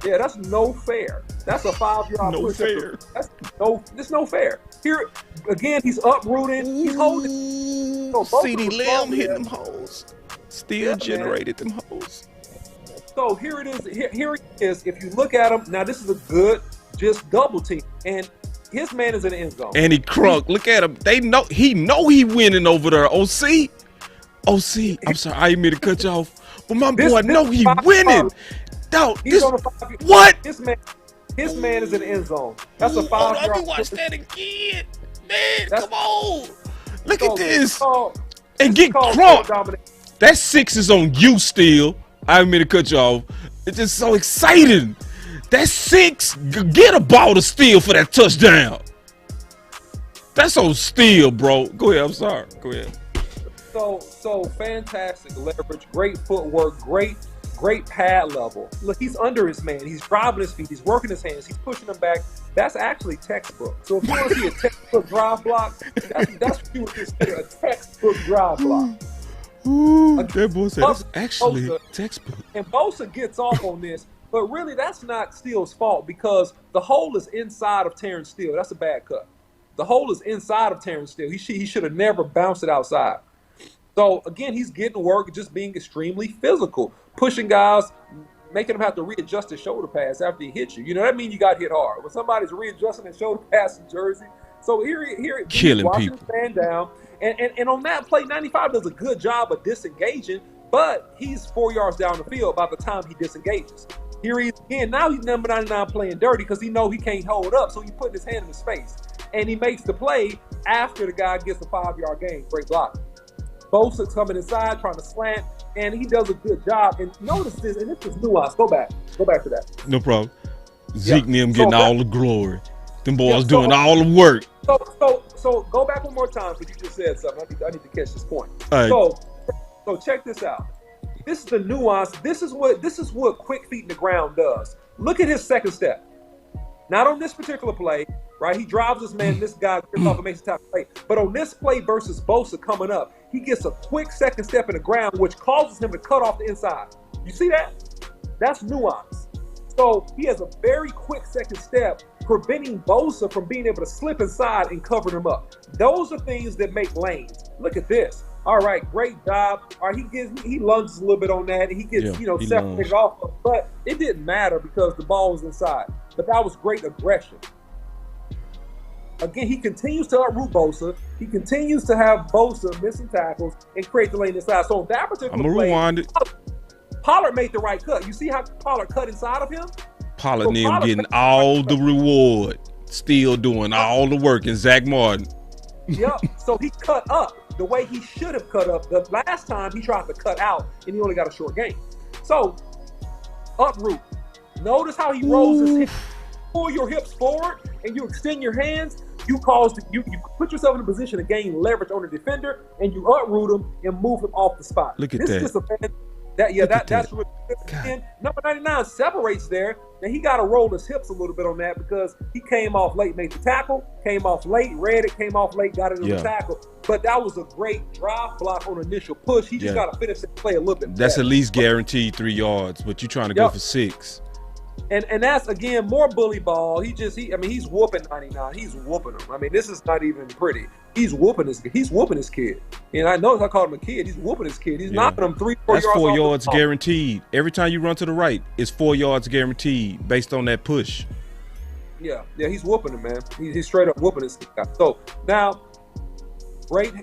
Yeah, that's no fair. That's a 5-yard push. Fair. That's no fair. Here again, he's uprooting. He's holding. CD Lamb hit them hoes. Still generated them hoes. So here it is. Here it is. If you look at him now, this is a good just double team, and his man is in the end zone. And he crunk. Look at him. They know he winning over there. OC. I'm sorry, I didn't mean to cut you off, but my boy know he winning. Dog, what? His man is in the end zone. That's a 5-yard. Let me watch that again, man. Come on, look at this. And get crunk. That 6 is on you, Steele. I didn't mean to cut you off. It's just so exciting. That 6, get a ball to Steele for that touchdown. That's on Steele, bro. Go ahead. I'm sorry. Go ahead. So fantastic leverage, great footwork, great pad level. Look, he's under his man. He's driving his feet. He's working his hands. He's pushing him back. That's actually textbook. So if you want to see a textbook drive block, that's what you would consider a textbook drive block. Ooh, that boy said it's actually textbook. And Bosa gets off on this, but really that's not Steele's fault because the hole is inside of Terrance Steele. That's a bad cut. The hole is inside of Terrance Steele. He should have never bounced it outside. So again, he's getting work, just being extremely physical, pushing guys, making them have to readjust their shoulder pass after he hits you. You know that means you got hit hard when somebody's readjusting their shoulder pass in Jersey. So here, killing watching people. Stand down, and on that play, 95 does a good job of disengaging, but he's 4 yards down the field by the time he disengages. Here he is again. Now he's number 99 playing dirty because he know he can't hold up, so he's putting his hand in his face, and he makes the play after the guy gets a 5-yard gain. Great block. Bosa coming inside, trying to slant, and he does a good job. And notice this, and this is nuance. Go back to that. No problem. Zeke and them getting all the glory. Them boys doing all the work. So go back one more time because you just said something. I need to catch this point. Right. So check this out. This is the nuance. This is what quick feet in the ground does. Look at his second step. Not on this particular play, right? He drives this man, this guy gets off and makes a top play. But on this play versus Bosa coming up, he gets a quick second step in the ground, which causes him to cut off the inside. You see that? That's nuance. So he has a very quick second step, preventing Bosa from being able to slip inside and cover him up. Those are things that make lanes. Look at this. All right, great job. All right, he lunges a little bit on that. He gets, separated off. But it didn't matter because the ball was inside. But that was great aggression. Again, he continues to uproot Bosa. He continues to have Bosa missing tackles and create the lane inside. So on that particular play, rewind it. Pollard made the right cut. You see how Pollard cut inside of him? Pollard and them getting all the reward. Steele doing all the work and Zach Martin. Yep. So he cut up the way he should have cut up. The last time he tried to cut out and he only got a short game. So uproot. Notice how he rolls his hips. Pull your hips forward and you extend your hands. You put yourself in a position to gain leverage on the defender, and you uproot him and move him off the spot. Look at this that. Is just a man that's really good. And number 99 separates there. Now he got to roll his hips a little bit on that because he came off late, made the tackle, came off late, read it, came off late, got it in the tackle. But that was a great drop block on initial push. He just got to finish the play a little bit. That's at least guaranteed 3 yards, but you're trying to go for 6. And that's again more bully ball. He's whooping 99. He's whooping him. I mean, this is not even pretty. He's whooping his kid. And I notice I called him a kid. He's whooping his kid. He's knocking him 3-4 yards. That's 4 yards guaranteed. Every time you run to the right, it's 4 yards guaranteed based on that push. Yeah, he's whooping him, man. He's straight up whooping his guy. So now, great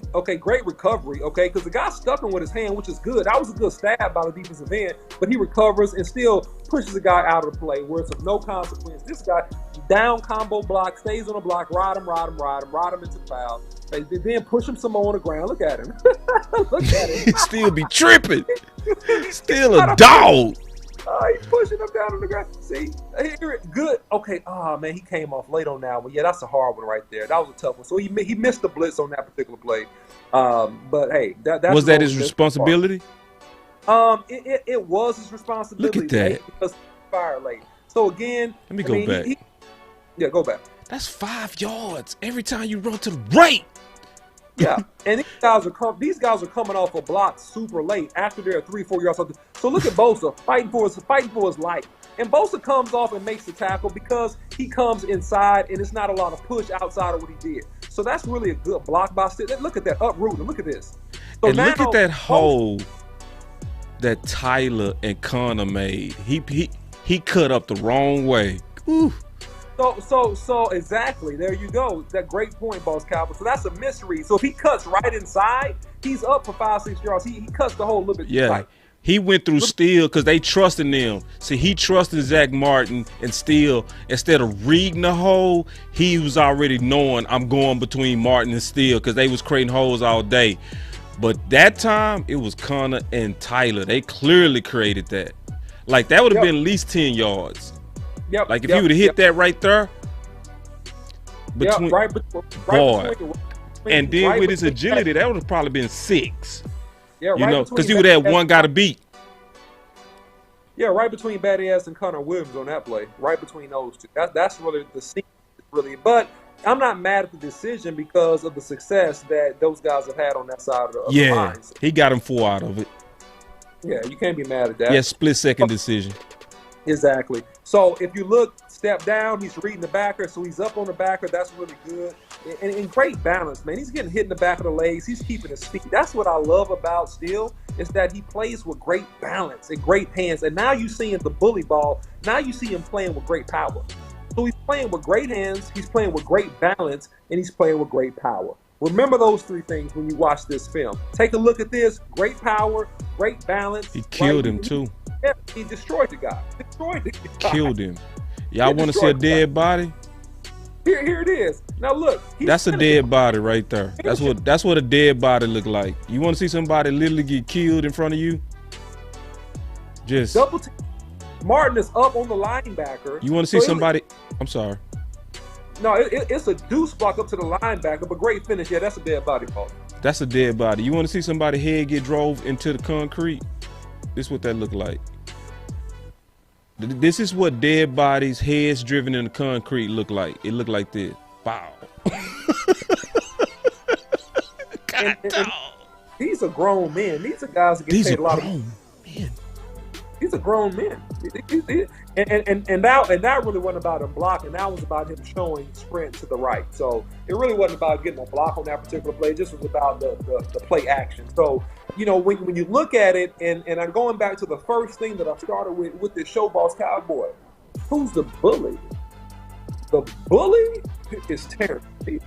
recovery, because the guy stuck him with his hand, which is good. That was a good stab by the defensive end, but he recovers and still pushes the guy out of the play where it's of no consequence. This guy, down combo block, stays on the block, ride him into the foul. They then push him some more on the ground. Look at him. Look at him. Still be tripping. Still a dog. He's pushing him down on the ground. See, good. Okay. Oh man, he came off late on that one. Yeah, that's a hard one right there. That was a tough one. So he missed the blitz on that particular play. But hey, that's was that his responsibility? It was his responsibility. Look at that. Because he fired late. So again, let me go back. Go back. That's 5 yards every time you run to the right. Yeah, and these guys are coming off a block super late after they're 3-4 yards. So look at Bosa fighting for his life, and Bosa comes off and makes the tackle because he comes inside and it's not a lot of push outside of what he did. So that's really a good block by Steele. Look at that uproot. Look at this. So and look at that hole that Tyler and Connor made. He cut up the wrong way. Ooh. So exactly. There you go. That great point, Boss Cowboy. So that's a mystery. So if he cuts right inside, he's up for 5-6 yards. He cuts the hole a little bit. Yeah. Tight. He went through Steele because they trusted them. See, he trusted Zach Martin and Steele. Instead of reading the hole, he was already knowing I'm going between Martin and Steele because they was creating holes all day. But that time, it was Connor and Tyler. They clearly created that. Like, that would have been at least 10 yards. Yep. Like, if he would have hit that right there. Between, and then with his agility, that would have probably been 6. Yeah, you know, because he would have one guy to beat. Yeah, right between Batty Ass and Connor Williams on that play. Right between those two. That's really the scene, really. But I'm not mad at the decision because of the success that those guys have had on that side of the line. So, he got him 4 out of it. Yeah, you can't be mad at that. Yeah, split-second decision. Exactly. So if you look, step down, he's reading the backer, so he's up on the backer. That's really good. And great balance, man. He's getting hit in the back of the legs. He's keeping his feet. That's what I love about Steele, is that he plays with great balance and great hands. And now you see him the bully ball. Now you see him playing with great power. So he's playing with great hands, he's playing with great balance, and he's playing with great power. Remember those 3 things when you watch this film. Take a look at this. Great power, great balance. He killed him too. Yeah, he destroyed the guy. Killed him. Y'all want to see a dead body? Here it is. Now look. That's a dead body right there. That's what a dead body look like. You want to see somebody literally get killed in front of you? Just double team. Martin is up on the linebacker. You want to see somebody? I'm sorry. No, it's a deuce block up to the linebacker, but great finish. Yeah, that's a dead body, Paul. That's a dead body. You want to see somebody head get drove into the concrete? This is what that look like. This is what dead bodies, heads driven in the concrete look like. It look like this. Wow. and these are grown men. These are guys that get paid a lot of money. These are grown men. And that really wasn't about him blocking. That was about him showing sprint to the right. So it really wasn't about getting a block on that particular play. It just was about the play action. So, you know, when you look at it, and I'm going back to the first thing that I started with this show, Boss Cowboy, who's the bully? The bully is Terrence Steele.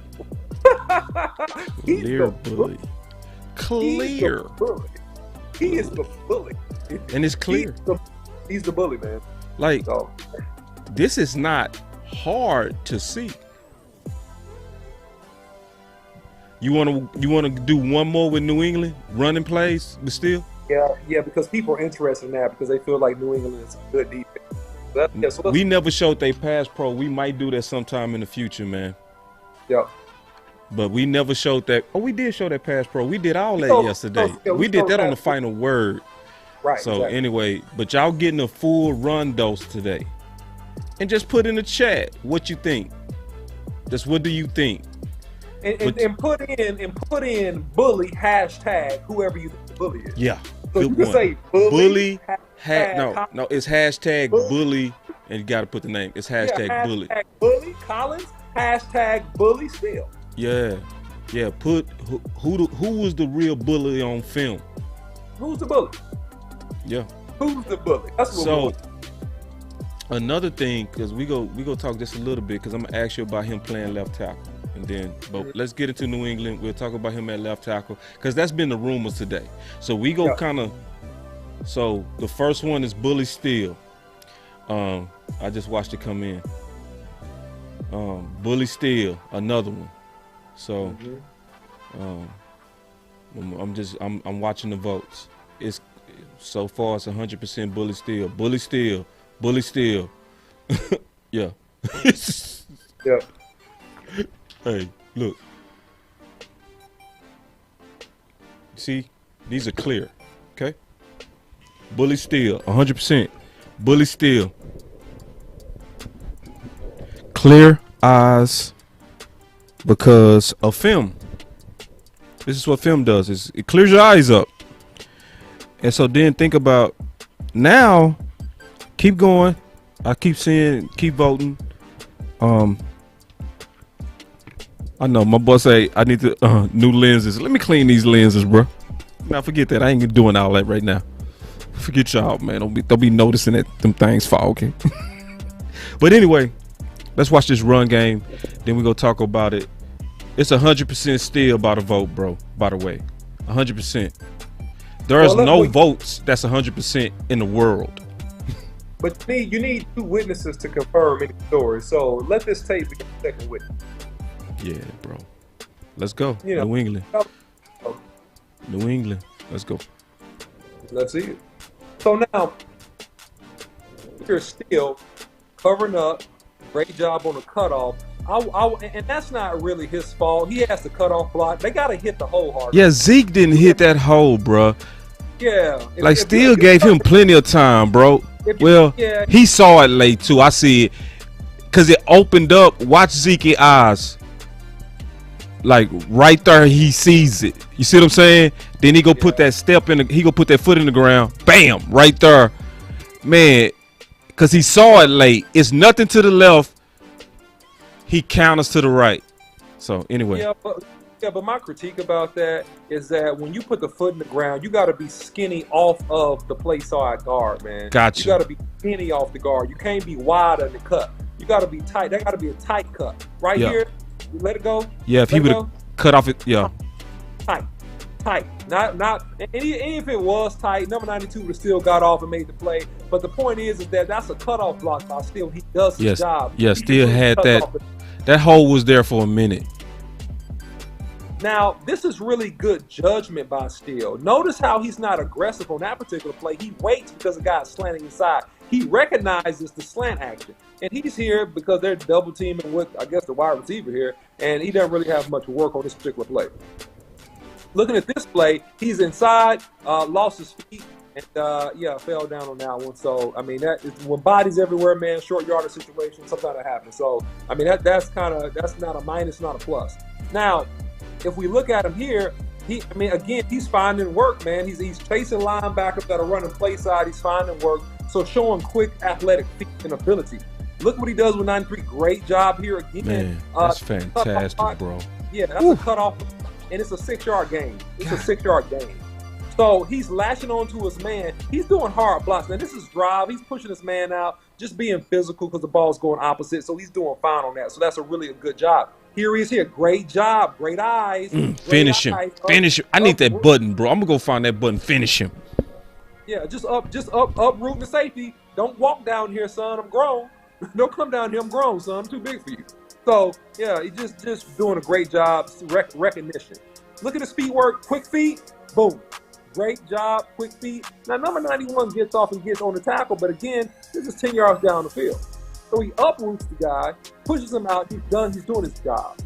He's the bully. Clear. He is the bully. And it's clear. He's the bully, man. Like, this is not hard to see. You wanna do one more with New England running plays, but still. Yeah, because people are interested in that because they feel like New England is a good defense. We never showed they pass pro. We might do that sometime in the future, man. Yeah. But we never showed that. Oh, we did show that pass pro. We did all that yesterday. We did that on the final word. Right. So exactly. anyway, but y'all getting a full run dose today. And just put in the chat what you think. Just what do you think? And put in bully hashtag whoever you think the bully is. Yeah. So you can say bully. No, it's hashtag bully, and you got to put the name. It's hashtag bully. Hashtag bully Collins. Hashtag bully Steele. Yeah. Put who was the real bully on film? Who's the bully? Yeah. Who's the bully? That's what So another thing, because we go talk just a little bit, because I'm gonna ask you about him playing left tackle, and then let's get into New England. We'll talk about him at left tackle, because that's been the rumors today. So we go kind of. So the first one is Bully Steele. I just watched it come in. Bully Steele, another one. So I'm watching the votes. It's so far it's 100% Bully Steele. Bully Steele. Bully Steele. Yeah. Yeah. Hey, look. See, these are clear. Okay. Bully Steele, 100%. Bully Steele. Clear eyes because of film. This is what film does. It clears your eyes up. And so then think about now. Keep going. I keep saying, keep voting. I know my boss say I need to new lenses. Let me clean these lenses, bro. Now forget that. I ain't doing all that right now. Forget y'all, man. Don't be noticing that them things fogging. But anyway, let's watch this run game. Then we go talk about it. It's 100% still by the vote, bro. By the way, 100%. There is no votes that's 100% in the world. But you need two witnesses to confirm any story. So let this tape be a second witness. Yeah, bro. Let's go. New England. New England. Let's go. Let's see it. So now, you're still covering up. Great job on the cutoff. And that's not really his fault. He has to cut off block. They got to hit the hole hard. Yeah, Zeke didn't hit that hole, bro. Yeah. Like, Steele gave him plenty of time, bro. He saw it late, too. I see it. Because it opened up. Watch Zeke's eyes. Like, right there, he sees it. You see what I'm saying? Then he go put that he go put that foot in the ground. Bam! Right there. Man, because he saw it late. It's nothing to the left. He counters to the right. So, anyway. Yeah, but my critique about that is that when you put the foot in the ground, you got to be skinny off of the play side guard, man. Gotcha. You got to be skinny off the guard. You can't be wide in the cut. You got to be tight. That got to be a tight cut. Right here, you let it go. Yeah, if he would have cut off it, Tight. Not. And if it was tight, number 92 would have still got off and made the play. But the point is that that's a cutoff block by Steele. He does his job. Yeah, Steele had that. That hole was there for a minute. Now, this is really good judgment by Steele. Notice how he's not aggressive on that particular play. He waits because the guy's slanting inside. He recognizes the slant action. And he's here because they're double teaming with, I guess, the wide receiver here. And he doesn't really have much work on this particular play. Looking at this play, he's inside, lost his feet, and fell down on that one. So, I mean, when bodies everywhere, man, short yardage situation, sometimes that happens. So, I mean, that's not a minus, not a plus. Now, if we look at him here, he's finding work, man. He's chasing linebackers that are running play side. He's finding work. So showing quick athletic feet and ability. Look what he does with 93. Great job here again. Man, that's fantastic, bro. Yeah, that's a cutoff. And it's a 6-yard game. It's a 6-yard game. So he's lashing onto his man. He's doing hard blocks. Now, this is drive. He's pushing his man out, just being physical because the ball's going opposite. So he's doing fine on that. So that's a really good job. Here he is here. Great job. Great eyes. Finish him. Finish him. I need that button, bro. I'm going to go find that button. Finish him. Yeah, just uprooting the safety. Don't walk down here, son. I'm grown. Don't come down here. I'm grown, son. I'm too big for you. So yeah, he's just doing a great job. Recognition. Look at his feet work. Quick feet. Boom. Great job. Quick feet. Now number 91 gets off and gets on the tackle, but again, this is 10 yards down the field. So he uproots the guy, pushes him out. He's done. He's doing his job.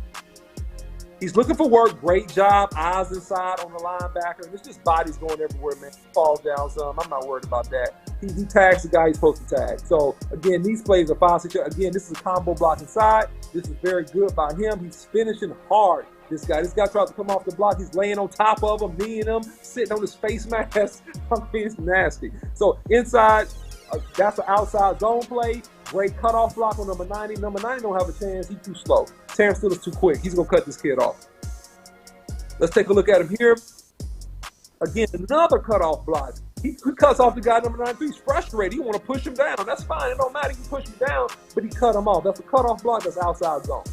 He's looking for work. Great job. Eyes inside on the linebacker. And it's just bodies going everywhere, man. He falls down some. I'm not worried about that. He tags the guy he's supposed to tag. So, again, these plays are 5-6 yards. Again, this is a combo block inside. This is very good by him. He's finishing hard. This guy tried to come off the block. He's laying on top of him, kneeing him, sitting on his face mask. I mean, it's nasty. So, inside, that's an outside zone play. Great cutoff block on number 90. Number 90 don't have a chance. He's too slow. Terrance Steele is too quick. He's going to cut this kid off. Let's take a look at him here. Again, another cutoff block. He cuts off the guy number 93. He's frustrated. He want to push him down. That's fine. It don't matter. You push him down, but he cut him off. That's a cutoff block. That's outside zone.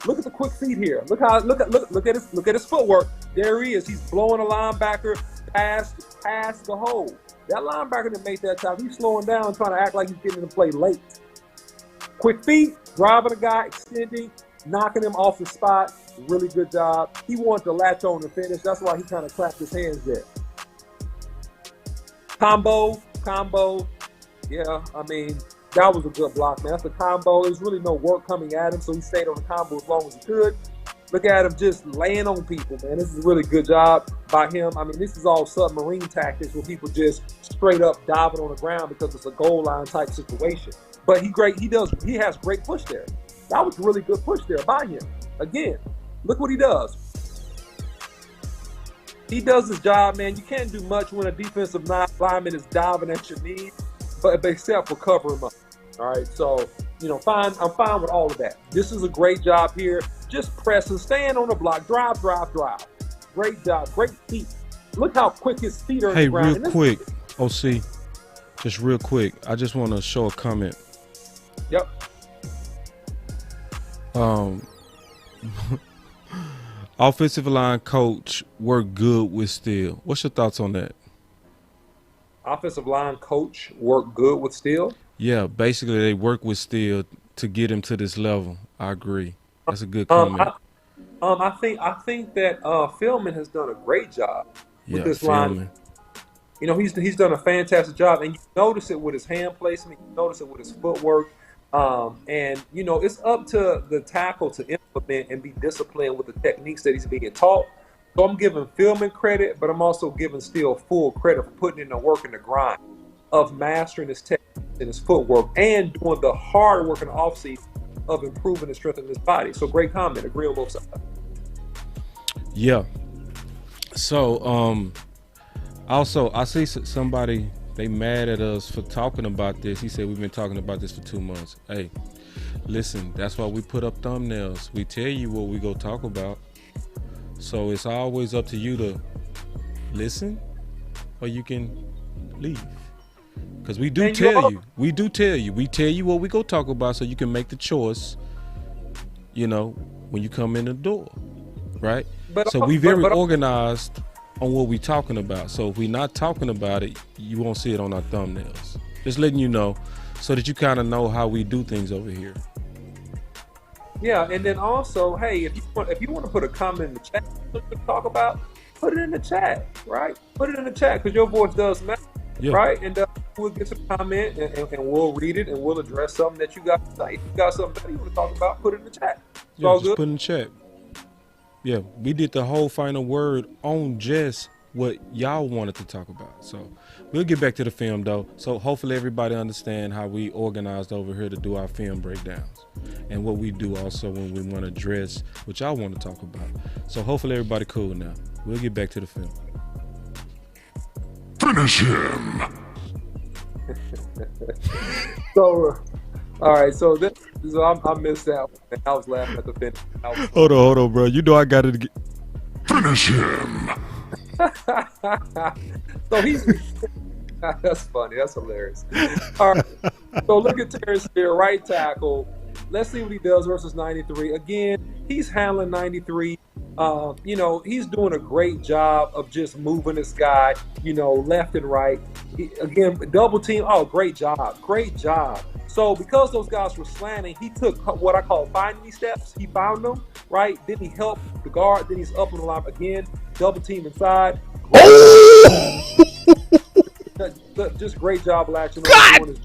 Look at the quick feet here. Look at his footwork. There he is. He's blowing a linebacker past the hole. That linebacker didn't make that time. He's slowing down, trying to act like he's getting the play late. Quick feet, driving a guy, extending, knocking him off the spot. Really good job. He wanted to latch on and finish. That's why he kind of clapped his hands there. Combo. Yeah, I mean, that was a good block, man. That's a combo. There's really no work coming at him, so he stayed on the combo as long as he could. Look at him just laying on people, man. This is a really good job by him. I mean, this is all submarine tactics where people just straight up diving on the ground because it's a goal line type situation. But he has great push there. That was a really good push there by him. Again, look what he does. He does his job, man. You can't do much when a defensive lineman is diving at your knees, but except for cover him up. All right, so, I'm fine with all of that. This is a great job here. Just pressing, staying on the block, drive. Great job, great feet. Look how quick his feet are. Hey, real quick, OC, just real quick. I just want to show a comment. Yep. Offensive line coach worked good with Steele. What's your thoughts on that? Offensive line coach worked good with Steele? Yeah, basically they work with Steele to get him to this level. I agree. That's a good comment. I think that Philman has done a great job with this line. He's done a fantastic job, and you notice it with his hand placement. You notice it with his footwork. It's up to the tackle to implement and be disciplined with the techniques that he's being taught. So I'm giving Philman credit, but I'm also giving Steele full credit for putting in the work and the grind of mastering his technique and his footwork and doing the hard work in the offseason of improving and strengthening his body. So great comment. Agree on both sides. Yeah. So also I see somebody, they mad at us for talking about this. He said we've been talking about this for 2 months. Hey, listen, that's why we put up thumbnails. We tell you what we go talk about. So it's always up to you to listen or you can leave. Because we do tell you. We tell you what we go talk about so you can make the choice, when you come in the door, right? So we very organized on what we talking about. So if we're not talking about it, you won't see it on our thumbnails. Just letting you know so that you kind of know how we do things over here. Yeah, and then also, hey, if you want to put a comment in the chat to talk about, put it in the chat, right? Put it in the chat because your voice does matter, right? And we'll get some comment and we'll read it and we'll address something that you got to say. If you got something that you want to talk about, put it in the chat. Just put it in the chat. Yeah, we did the whole final word on just what y'all wanted to talk about. So we'll get back to the film though. So hopefully everybody understand how we organized over here to do our film breakdowns and what we do also when we want to address what y'all want to talk about. So hopefully everybody cool now. We'll get back to the film. Finish him. So, all right. So I missed that one. I was laughing at the finish. Hold on, bro. You know I got it. Finish him. So he's that's funny. That's hilarious. All right. So look at Terrence Steele, right tackle. Let's see what he does versus 93. Again, he's handling 93. You know, he's doing a great job of just moving this guy, you know, left and right. Again, double team. Oh, great job. Great job. So because those guys were slanting, he took what I call finding steps. He found them, right? Then he helped the guard. Then he's up on the line again. Double team inside. Just great job, Laction. God!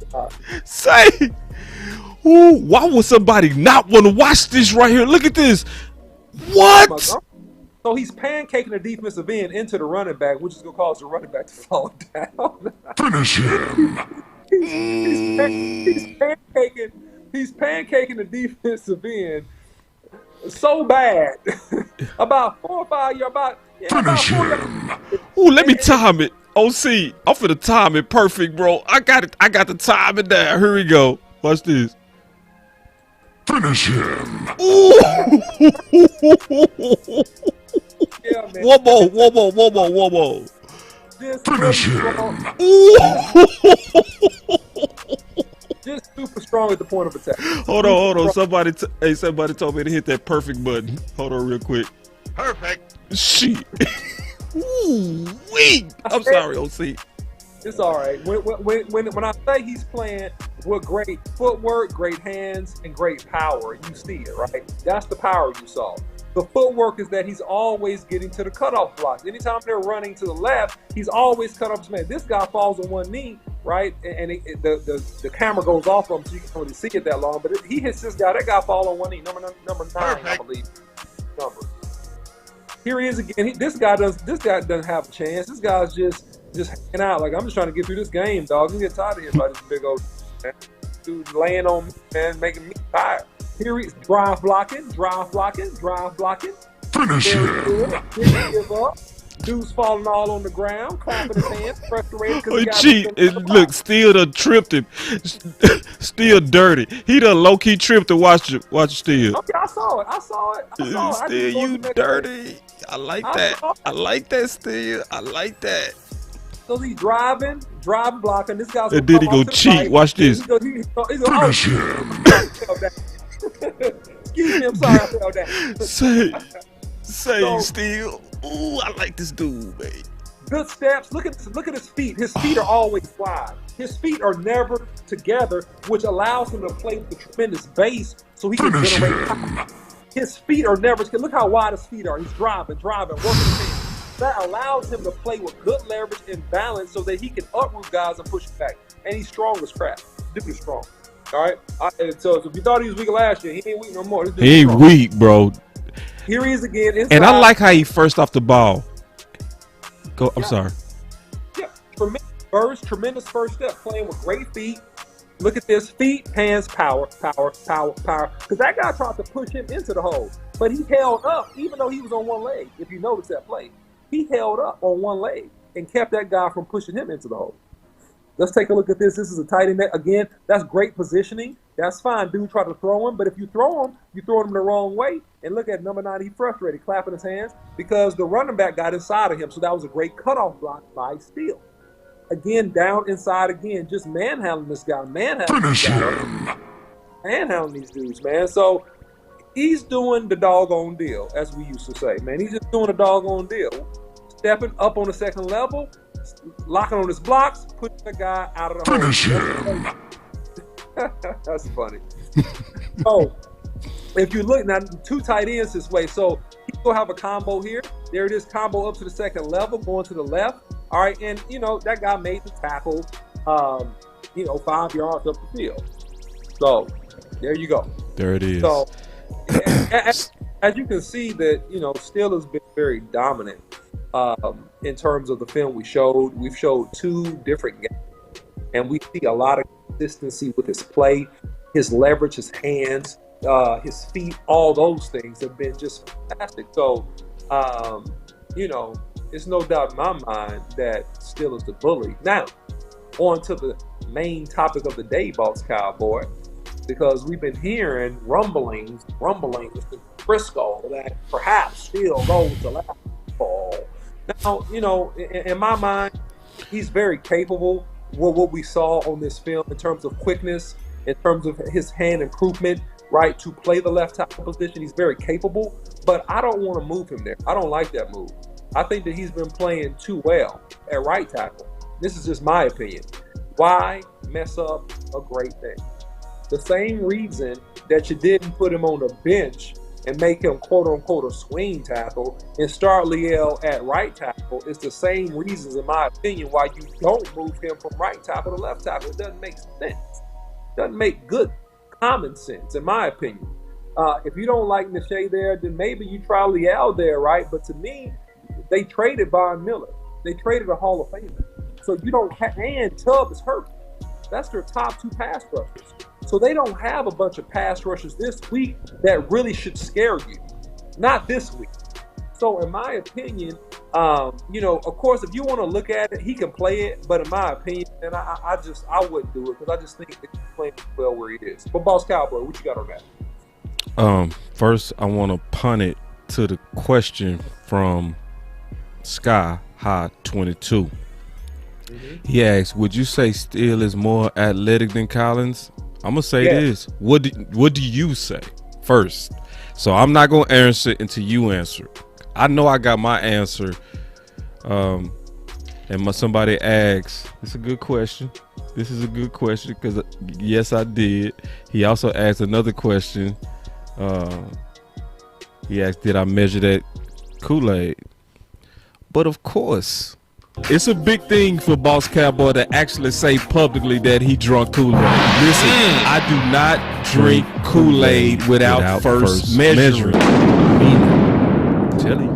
Say, ooh, why would somebody not want to watch this right here? Look at this. What? So he's pancaking the defensive end into the running back, which is going to cause the running back to fall down. Finish him. He's pancaking the defensive end so bad. About 4 or 5 yards. Finish him. Ooh, let me time it. OC, I'm finna time it perfect, bro. I got it. I got the timing down. Here we go. Watch this. Finish him. Ooh. Yeah, man. One more. Finish him. Just super strong at the point of attack. Hold on. Somebody told me to hit that perfect button. Hold on real quick. Perfect. Shit. Ooh, wait. I'm sorry, OC. It's all right. When I say he's playing with great footwork, great hands, and great power, you see it, right? That's the power you saw. The footwork is that he's always getting to the cutoff blocks. Anytime they're running to the left, he's always cut off. Man, this guy falls on one knee, right? And the camera goes off him, so you can't really see it that long. But he hits this guy. That guy falls on one knee. Number 9, I believe. Number. Here he is again. This guy doesn't have a chance. This guy's just hanging out. Like, I'm just trying to get through this game, dog. I'm getting tired of here by this big old man. Dude laying on me, man, making me tired. Here he's drive blocking. Finish him. Didn't give up. Dude's falling all on the ground, clapping his hands, frustrated. Oh, cheat. Look, Steele done tripped him. Still dirty. He done low-key tripped him. Watch Steele. Okay, I saw it. Steele, you dirty. I like that. I like that, Steele. I like that. So he's driving, blocking. This guy's and then he go cheat. Right. Watch this. Finish him. Excuse me, I'm sorry, I fell down. Say, Steele. Ooh, I like this dude, man. Good steps. Look at his feet. His feet are always wide. His feet are never together, which allows him to play with a tremendous base, so he can generate power. His feet are never together. Look how wide his feet are. He's driving, working his hands. That allows him to play with good leverage and balance, so that he can uproot guys and push back. And he's strong as crap. Dude is strong. All right. So if you thought he was weak last year, he ain't weak no more. He ain't weak, bro. Here he is again. Inside. And I like how he first off the ball. Go. I'm sorry. Yeah, tremendous first step, playing with great feet. Look at this: feet, hands, power. Because that guy tried to push him into the hole, but he held up, even though he was on one leg. If you notice that play, he held up on one leg and kept that guy from pushing him into the hole. Let's take a look at this. This is a tight end. Again, that's great positioning. That's fine. Dude tried to throw him, but if you throw him the wrong way. And look at number 9, he's frustrated, clapping his hands because the running back got inside of him. So that was a great cutoff block by Steele. Again, down inside again, just manhandling this guy. Manhandling these dudes, man. So he's doing the doggone deal, as we used to say, man. He's just doing a doggone deal. Stepping up on the second level, locking on his blocks, putting the guy out of the hole. That's funny. So if you look now, 2 tight ends this way, so he's gonna have a combo here. There it is, combo up to the second level, going to the left. All right, and that guy made the tackle, 5 yards up the field. So there you go. There it is. So as you can see that Steele has been very dominant in terms of the film we showed. We've showed 2 different games, and we see a lot of consistency with his play, his leverage, his hands, his feet. All those things have been just fantastic. So, it's no doubt in my mind that Steele is the bully. Now, on to the main topic of the day, Boss Cowboy, because we've been hearing rumblings in Frisco that perhaps Steele goes to last fall. Now, in my mind, he's very capable with what we saw on this film in terms of quickness, in terms of his hand improvement. right, to play the left tackle position. He's very capable, but I don't want to move him there. I don't like that move. I think that he's been playing too well at right tackle. This is just my opinion. Why mess up a great thing? The same reason that you didn't put him on the bench and make him quote-unquote a swing tackle and start Liel at right tackle is the same reasons, in my opinion, why you don't move him from right tackle to left tackle. It doesn't make sense. It doesn't make good common sense, in my opinion. If you don't like Nashay there, then maybe you try Liel there, right? But to me, they traded Von Miller. They traded a Hall of Famer. So you don't have, and Chubb is hurt. That's their top 2 pass rushers. So they don't have a bunch of pass rushers this week that really should scare you. Not this week. So in my opinion, of course, if you want to look at it, he can play it. But in my opinion, and I wouldn't do it because I just think that he's playing well where he is. But Boss Cowboy, what you got on that? First, I want to punt it to the question from Sky High 22. He asked, would you say Steele is more athletic than Collins? I'm gonna say this. What do you say first? So I'm not gonna answer it until you answer. I know I got my answer. And somebody asks, it's a good question. This is a good question because yes, I did. He also asked another question. He asked, did I measure that Kool-Aid? But of course, it's a big thing for Boss Cowboy to actually say publicly that he drunk Kool-Aid. Listen, I do not drink Kool-Aid without first measuring. Tell you.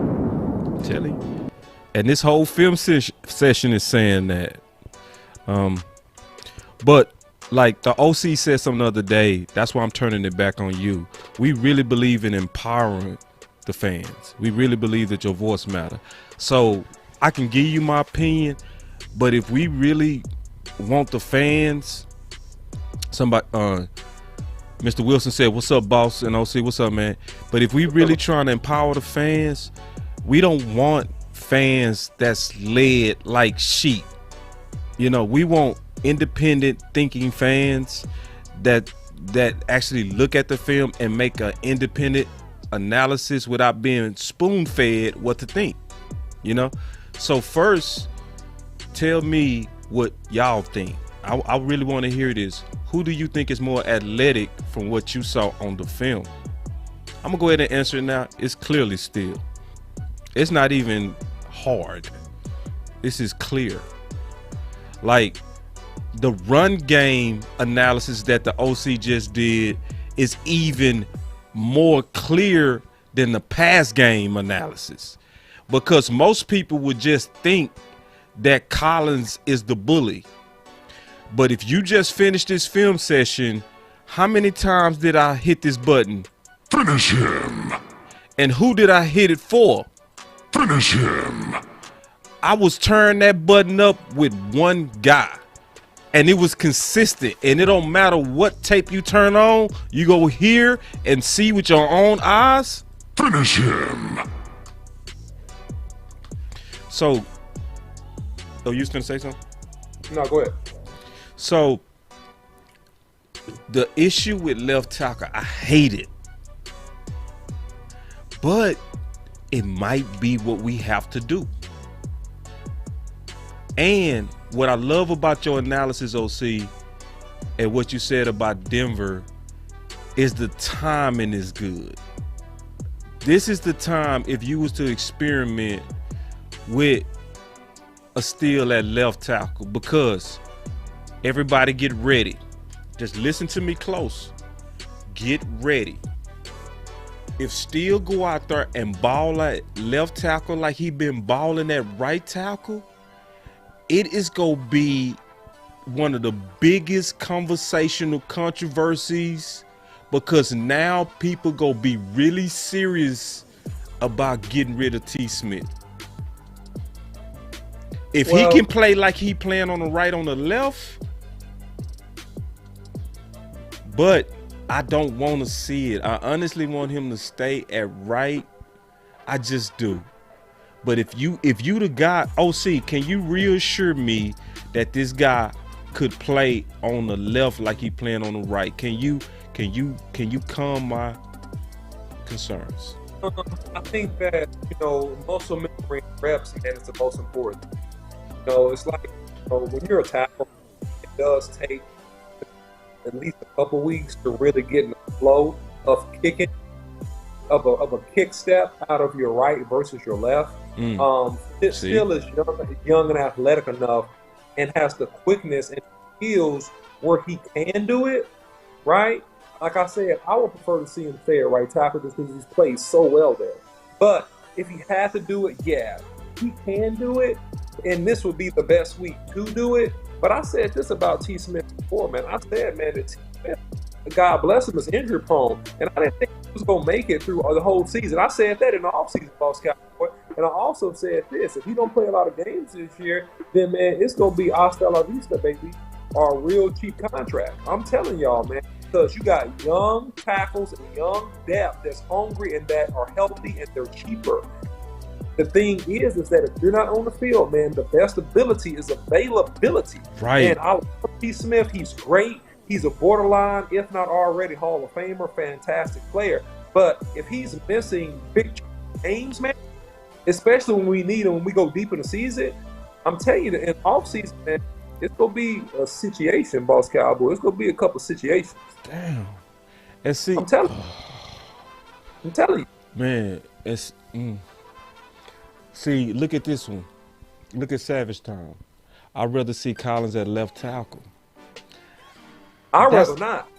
And this whole film session is saying that. But like the OC said something the other day, that's why I'm turning it back on you. We really believe in empowering the fans. We really believe that your voice matters. So I can give you my opinion, but if we really want the fans, somebody, Mr. Wilson said, what's up, boss? And OC, what's up, man? But if we really trying to empower the fans, we don't want fans that's led like sheep. We want independent thinking fans that actually look at the film and make an independent analysis without being spoon-fed what to think. So first, tell me what y'all think. I really want to hear this. Who do you think is more athletic from what you saw on the film? I'm gonna go ahead and answer it now. It's clearly Steele. It's not even hard. This is clear. Like the run game analysis that the OC just did is even more clear than the pass game analysis. Because most people would just think that Collins is the bully. But if you just finished this film session, how many times did I hit this button? Finish him. And who did I hit it for? Finish him. I was turning that button up with one guy. And it was consistent. And it don't matter what tape you turn on, you go hear and see with your own eyes. Finish him. So, you was gonna say something? No, go ahead. So, the issue with left tackle, I hate it. But it might be what we have to do. And what I love about your analysis, OC, and what you said about Denver is the timing is good. This is the time if you was to experiment with a Steele at left tackle, because everybody get ready. Just listen to me close. Get ready. If Steele go out there and ball at left tackle like he been balling at right tackle, it is gonna be one of the biggest conversational controversies, because now people gonna be really serious about getting rid of T. Smith. If he can play like he playing on the right, on the left, but I don't want to see it. I honestly want him to stay at right. I just do. But if you the guy, OC, can you reassure me that this guy could play on the left like he playing on the right? Can Can you calm my concerns? I think that, muscle memory and reps, man, is the most important. It's like, when you're a tackle, it does take at least a couple weeks to really get in the flow of kicking, of a kick step out of your right versus your left. It still is young and athletic enough and has the quickness and skills where he can do it, right? Like I said, I would prefer to see him stay at right tackle just because he's played so well there. But if he had to do it, yeah, he can do it, and this would be the best week to do it. But I said this about T. Smith before, man. I said, man, that T. Smith, God bless him, is injury prone, and I didn't think he was going to make it through the whole season. I said that in the offseason, Boss Cowboy, and I also said this: if he don't play a lot of games this year, then, man, it's going to be hasta la vista, baby, or a real cheap contract. I'm telling y'all, man, because you got young tackles and young depth that's hungry and that are healthy and they're cheaper. The thing is that if you're not on the field, man, the best ability is availability. Right. And I love T. Smith. He's great. He's a borderline, if not already, Hall of Famer, fantastic player. But if he's missing big games, man, especially when we need him, when we go deep in the season, I'm telling you that in offseason, man, it's going to be a situation, Boss Cowboy. It's going to be a couple situations. Damn. And see, I'm telling you. Man, it's See, look at this one. Look at Savage Town. I'd rather see Collins at left tackle. I'd rather not.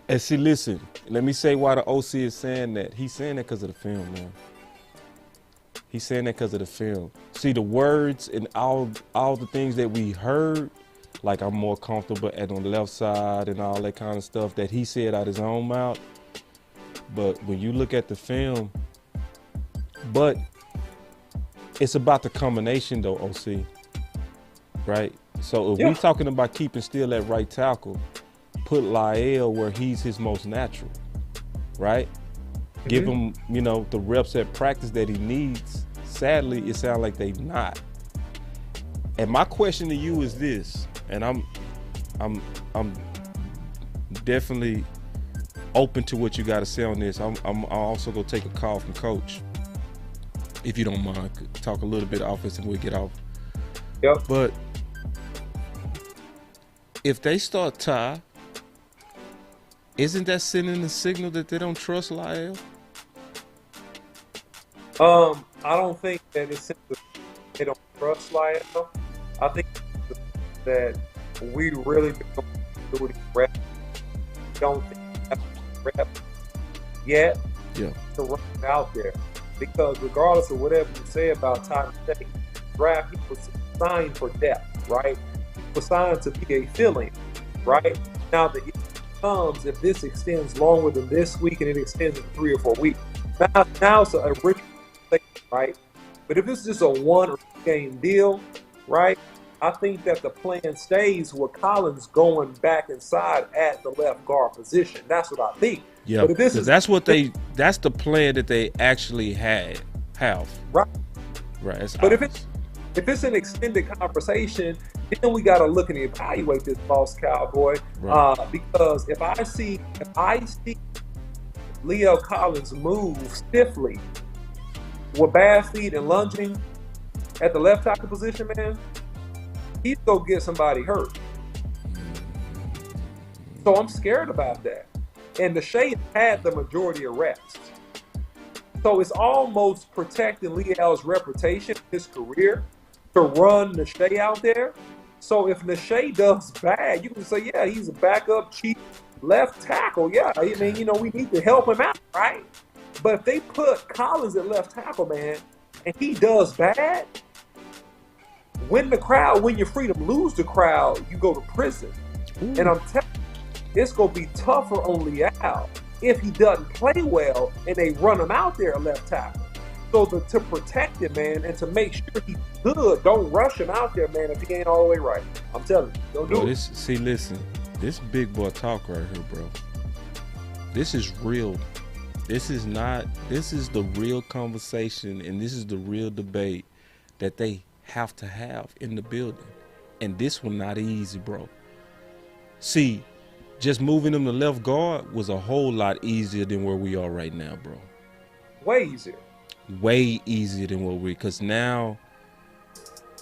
And see, listen, let me say why the OC is saying that. He's saying that because of the film, man. He's saying that because of the film. See, the words and all the things that we heard, like I'm more comfortable on the left side and all that kind of stuff that he said out his own mouth. But when you look at the film, but it's about the combination though, OC, right? So if we're talking about keeping Steele at right tackle, put Lyle where he's his most natural, right? Give him, the reps at practice that he needs. Sadly, it sounds like they not. And my question to you is this, and I'm definitely open to what you got to say on this. I'm also gonna take a call from Coach, if you don't mind. Talk a little bit of offense and we'll get off. Yep. But if they start Ty, isn't that sending a signal that they don't trust Lyle? I don't think that it's simply they don't trust Lyle. I think that we really do the rep. Don't think that's rep yet to run it out there. Because regardless of whatever you say about Ty State, draft, he was signed for depth, right? He was signed to be a filling, right? Now the issue comes if this extends longer than this week and it extends in 3 or 4 weeks. Now it's a rich, right? But if it's just a 1 or 2 game deal, right? I think that the plan stays with Collins going back inside at the left guard position. That's what I think. Yeah, because that's the plan that they actually have. Right. Right. But obvious. if it's an extended conversation, then we got to look and evaluate this, Boss Cowboy. Right. Because if I see Leo Collins move stiffly with bad feet and lunging at the left tackle position, man, he's gonna get somebody hurt. So I'm scared about that. And the Shade had the majority of reps. So it's almost protecting Leo's reputation, his career, to run Nashay out there. So if Nashay does bad, you can say, yeah, he's a backup cheap left tackle. Yeah, I mean, we need to help him out, right? But if they put Collins at left tackle, man, and he does bad, win the crowd, win your freedom, lose the crowd, you go to prison. Ooh. And I'm telling you, it's going to be tougher on Leal if he doesn't play well and they run him out there at left tackle. So to protect him, man, and to make sure he's good, don't rush him out there, man, if he ain't all the way right. I'm telling you, don't do it. See, listen, this big boy talk right here, bro. This is real. This is the real conversation, and this is the real debate that they have to have in the building. And this one not easy, bro. See, just moving him to left guard was a whole lot easier than where we are right now, bro. Way easier. Way easier than where because now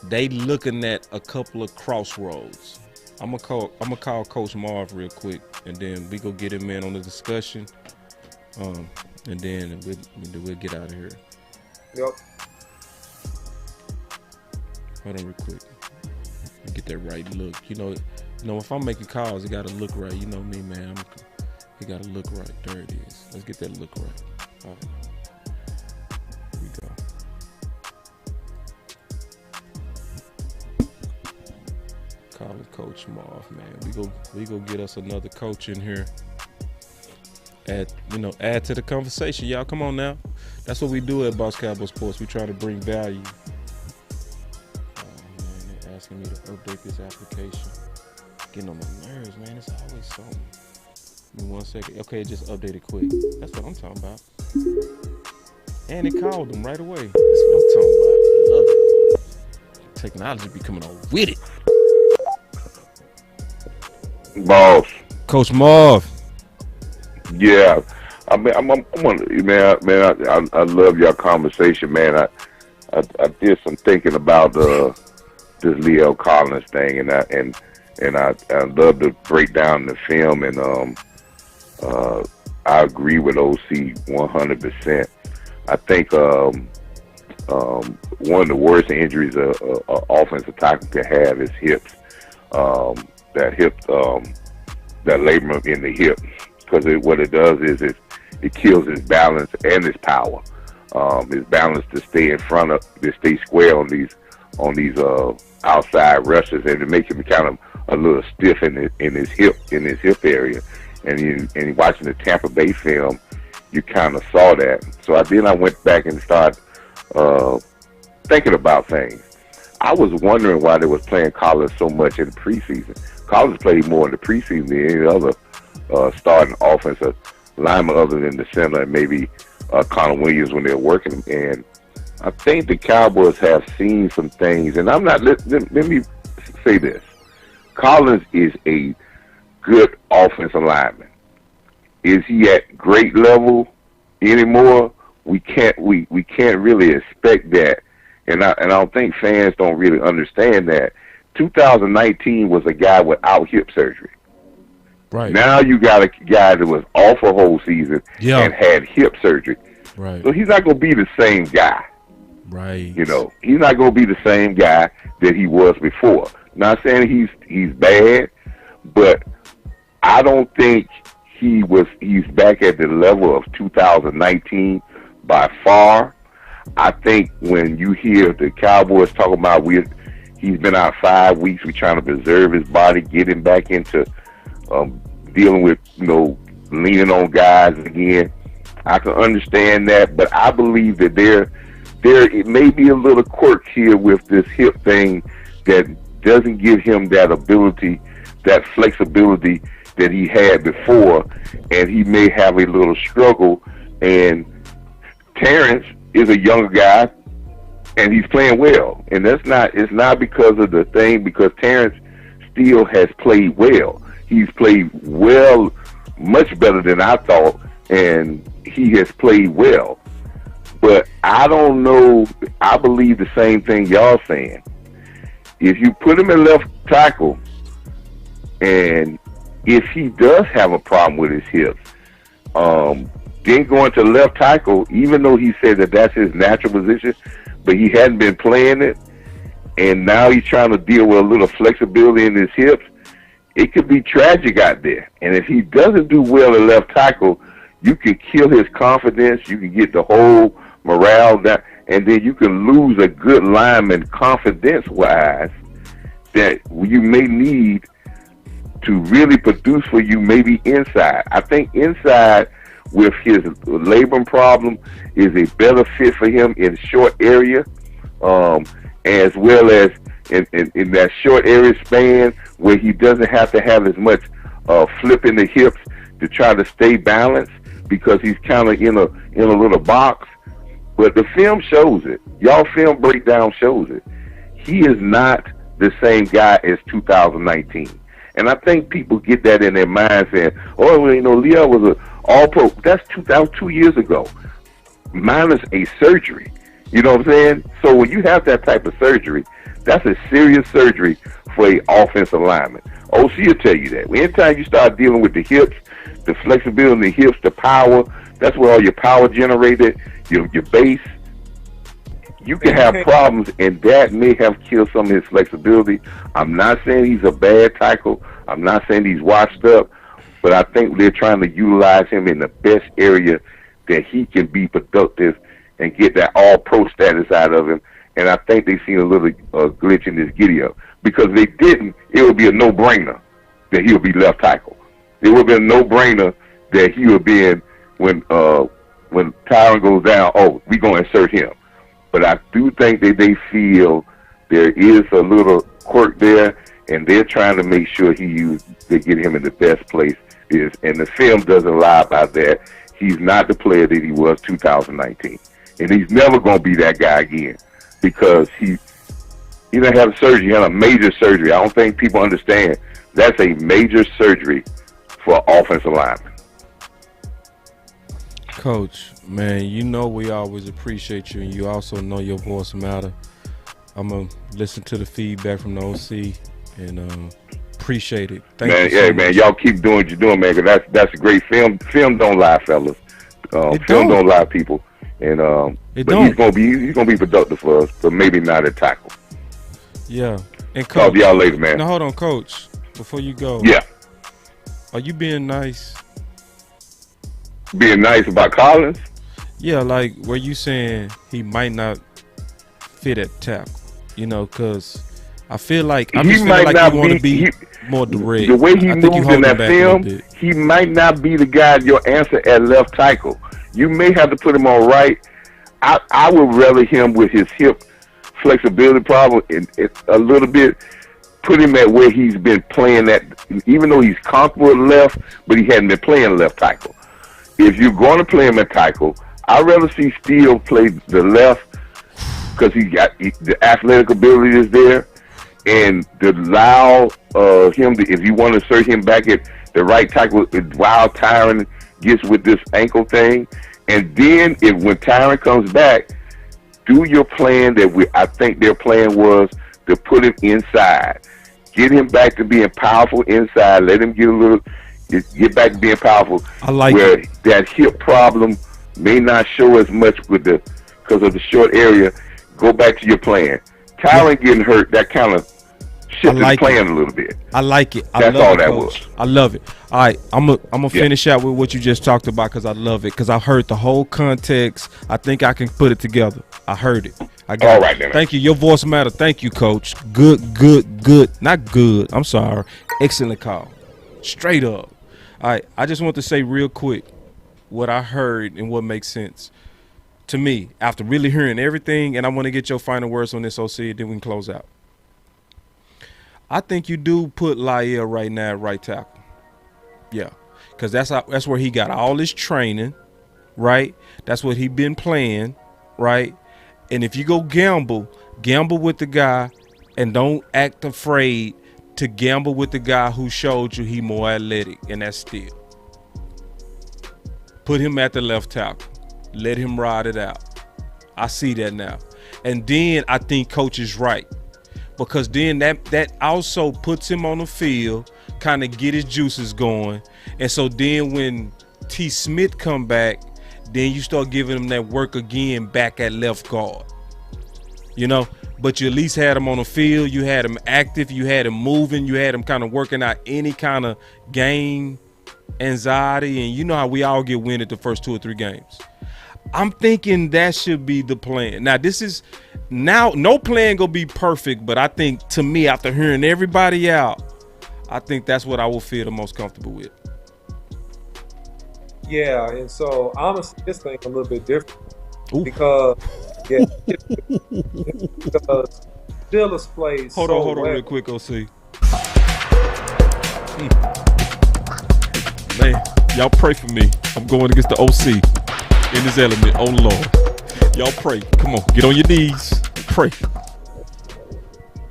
they looking at a couple of crossroads. I'm gonna call Coach Marv real quick, and then we go get him in on the discussion, and then we'll get out of here. Yep. Hold on real quick. Get that right look. You know, if I'm making calls, it gotta look right. You know me, man. It gotta look right. There it is. Let's get that look right. All right. Here we go. Calling Coach Marv, man. We go get us another coach in here. Add to the conversation, y'all. Come on now. That's what we do at Boss Cowboy Sports. We try to bring value. They're asking me to update this application. Getting on my nerves, man. It's always something. Give me 1 second. Okay, just update it quick. That's what I'm talking about. And it called them right away. That's what I'm talking about. Love it. Technology be coming on with it. Boss. Coach Marv. Yeah. I mean, I love your conversation, man. I did some thinking about this Leo Collins thing, and I love to break down the film, and I agree with OC 100%. I think one of the worst injuries an offensive tackle can have is hips. That labrum in the hip, because what it does is it kills his balance and his power. His balance to stay to stay square on these outside rushes, and it makes him kind of a little stiff in his hip area. And watching the Tampa Bay film, you kind of saw that. So I went back and started thinking about things. I was wondering why they was playing Collins so much in the preseason. Collins played more in the preseason than any other starting offensive lineman other than the center and maybe Connor Williams when they're working. And I think the Cowboys have seen some things. And I'm not. Let me say this: Collins is a good offensive lineman. Is he at great level anymore? We can't really expect that. And I don't think fans don't really understand that. 2019 was a guy without hip surgery. Right. Now you got a guy that was off a whole season and had hip surgery. Right. So he's not going to be the same guy. Right. You know, he's not going to be the same guy that he was before. Not saying he's bad, but I don't think he's back at the level of 2019 by far. I think when you hear the Cowboys talking about he's been out 5 weeks, we're trying to preserve his body, get him back into dealing with, leaning on guys again. I can understand that, but I believe that there it may be a little quirk here with this hip thing that doesn't give him that ability, that flexibility that he had before, and he may have a little struggle. And Terrence is a younger guy, and he's playing well. And it's not because of the thing, because Terence Steele has played well. He's played well, much better than I thought, and he has played well. But I don't know, I believe the same thing y'all saying. If you put him in left tackle, and if he does have a problem with his hips, then going to left tackle, even though he said that that's his natural position, but he hadn't been playing it, and now he's trying to deal with a little flexibility in his hips, it could be tragic out there. And if he doesn't do well at left tackle, you can kill his confidence, you can get the whole morale down, and then you can lose a good lineman confidence-wise that you may need to really produce for you, maybe inside. I think inside, with his labrum problem, is a better fit for him in short area, as well as in that short area span where he doesn't have to have as much flip in the hips to try to stay balanced, because he's kind of in a little box. But the film shows it. Y'all film breakdown shows it. He is not the same guy as 2019. And I think people get that in their mind saying, oh, well, Leo was an all-pro. That was 2 years ago, minus a surgery. You know what I'm saying? So when you have that type of surgery, that's a serious surgery for an offensive lineman. OC will tell you that. Anytime you start dealing with the hips, the flexibility in the hips, the power, that's where all your power generated, your base, you can have problems, and that may have killed some of his flexibility. I'm not saying he's a bad tackle. I'm not saying he's washed up, but I think they're trying to utilize him in the best area that he can be productive and get that all-pro status out of him. And I think they've seen a little glitch in this giddy-up. Because if they didn't, it would be a no-brainer that he would be left tackle. It would be a no-brainer that he would be in when Tyron goes down, oh, we're going to insert him. But I do think that they feel there is a little quirk there, and they're trying to make sure they get him in the best place. And the film doesn't lie about that. He's not the player that he was 2019. And he's never going to be that guy again because he didn't have a surgery. He had a major surgery. I don't think people understand. That's a major surgery for offensive linemen. Coach, man, we always appreciate you, and you also know your voice matter. I'm going to listen to the feedback from the OC and appreciate it. Thank you so much. Y'all keep doing what you're doing, man, because that's a great film. Film don't lie, fellas. Film don't lie, people. And he's gonna be productive for us, but maybe not at tackle. Yeah. And Coach, talk to y'all later, man. Now hold on, Coach. Before you go. Yeah. Are you being nice? Being nice about Collins? Yeah, like were you saying he might not fit at tackle? Because I feel like you want to be more direct. The way he moves in that film, he might not be the guy your answer at left tackle. You may have to put him on right. I would rather him with his hip flexibility problem and a little bit. Put him at where he's been playing at, even though he's comfortable at left, but he hadn't been playing left tackle. If you're going to play him at tackle, I'd rather see Steele play the left because the athletic ability is there, and to allow him to, if you want to insert him back at the right tackle while Tyron gets with this ankle thing, and then when Tyron comes back, do your plan that I think their plan was to put him inside, get him back to being powerful inside, let him get back to being powerful. I like where it. That hip problem may not show as much because of the short area. Go back to your plan. Tyron getting hurt, that kind of shifted his plan a little bit. I like it. That's all that was. I love it. All right, I'm gonna finish out with what you just talked about because I love it. Because I heard the whole context. I think I can put it together. I heard it. I got all right, it. Thank you. Your voice matter. Thank you, Coach. Good. Not good. I'm sorry. Excellent call. Straight up. All right. I just want to say real quick what I heard and what makes sense to me after really hearing everything. And I want to get your final words on this, OC, and then we can close out. I think you do put Lyle right now at right tackle. Yeah, because that's where he got all his training, right? That's what he been playing, right? And if you go gamble with the guy and don't act afraid to gamble with the guy who showed you he more athletic, and that's Steele. Put him at the left tackle. Let him ride it out. I see that now. And then I think Coach is right. Because then that also puts him on the field, kind of get his juices going. And so then when T. Smith come back, then you start giving him that work again back at left guard. But you at least had him on the field. You had him active. You had him moving. You had him kind of working out any kind of game anxiety. And you know how we all get winded the first 2 or 3 games. I'm thinking that should be the plan. Now, no plan gonna be perfect, but I think, to me, after hearing everybody out, I think that's what I will feel the most comfortable with. Yeah, and so honestly, this thing a little bit different. Ooh. Because Steelers plays. Hold on, real quick, OC. Man, y'all pray for me. I'm going against the OC. In this element, oh Lord. Y'all pray. Come on, get on your knees. Pray.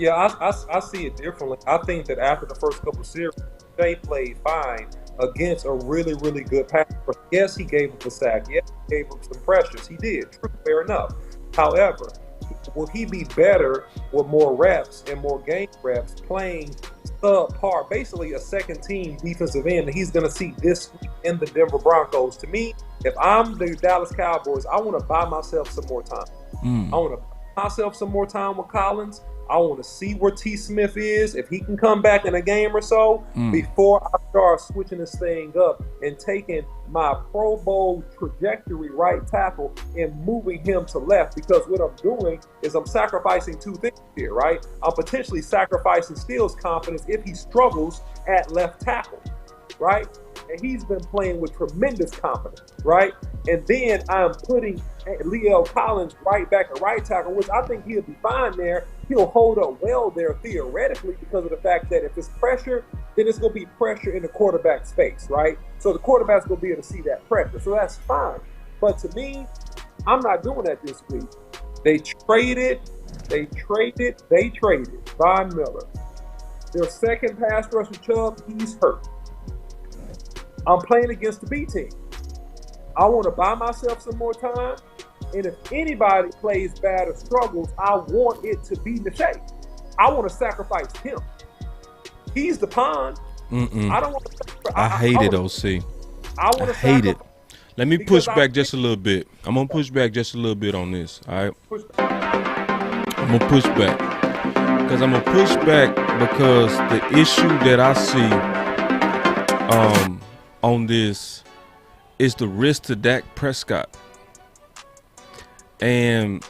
Yeah, I see it differently. I think that after the first couple series, they played fine against a really, really good pass rush. Yes, he gave up a sack. Yes, he gave up some pressures. He did. True, fair enough. However, will he be better with more reps and more game reps playing subpar, basically a second team defensive end that he's going to see this week in the Denver Broncos? To me, if I'm the Dallas Cowboys, I want to buy myself some more time. I want to buy myself some more time with Collins. I want to see where T. Smith is, if he can come back in a game or so, before I start switching this thing up and taking my Pro Bowl trajectory right tackle and moving him to left. Because what I'm doing is I'm sacrificing two things here, right? I'm potentially sacrificing Steele's confidence if he struggles at left tackle, right? And he's been playing with tremendous confidence, right? And then I'm putting Leo Collins right back at right tackle, which I think he'll be fine there. He'll hold up well there theoretically because of the fact that if it's pressure, then it's going to be pressure in the quarterback's face, right? So the quarterback's going to be able to see that pressure. So that's fine. But to me, I'm not doing that this week. They traded Von Miller. Their second pass rusher, Chubb, he's hurt. I'm playing against the B team. I want to buy myself some more time. And if anybody plays bad or struggles, I want it to be Nashé. I want to sacrifice him. He's the pawn. I don't want to. I hate it, OC. I hate it. Let me push back just a little bit. I'm going to push back just a little bit on this, all right? I'm going to push back. Because I'm going to push back because the issue that I see on this is the risk to Dak Prescott. And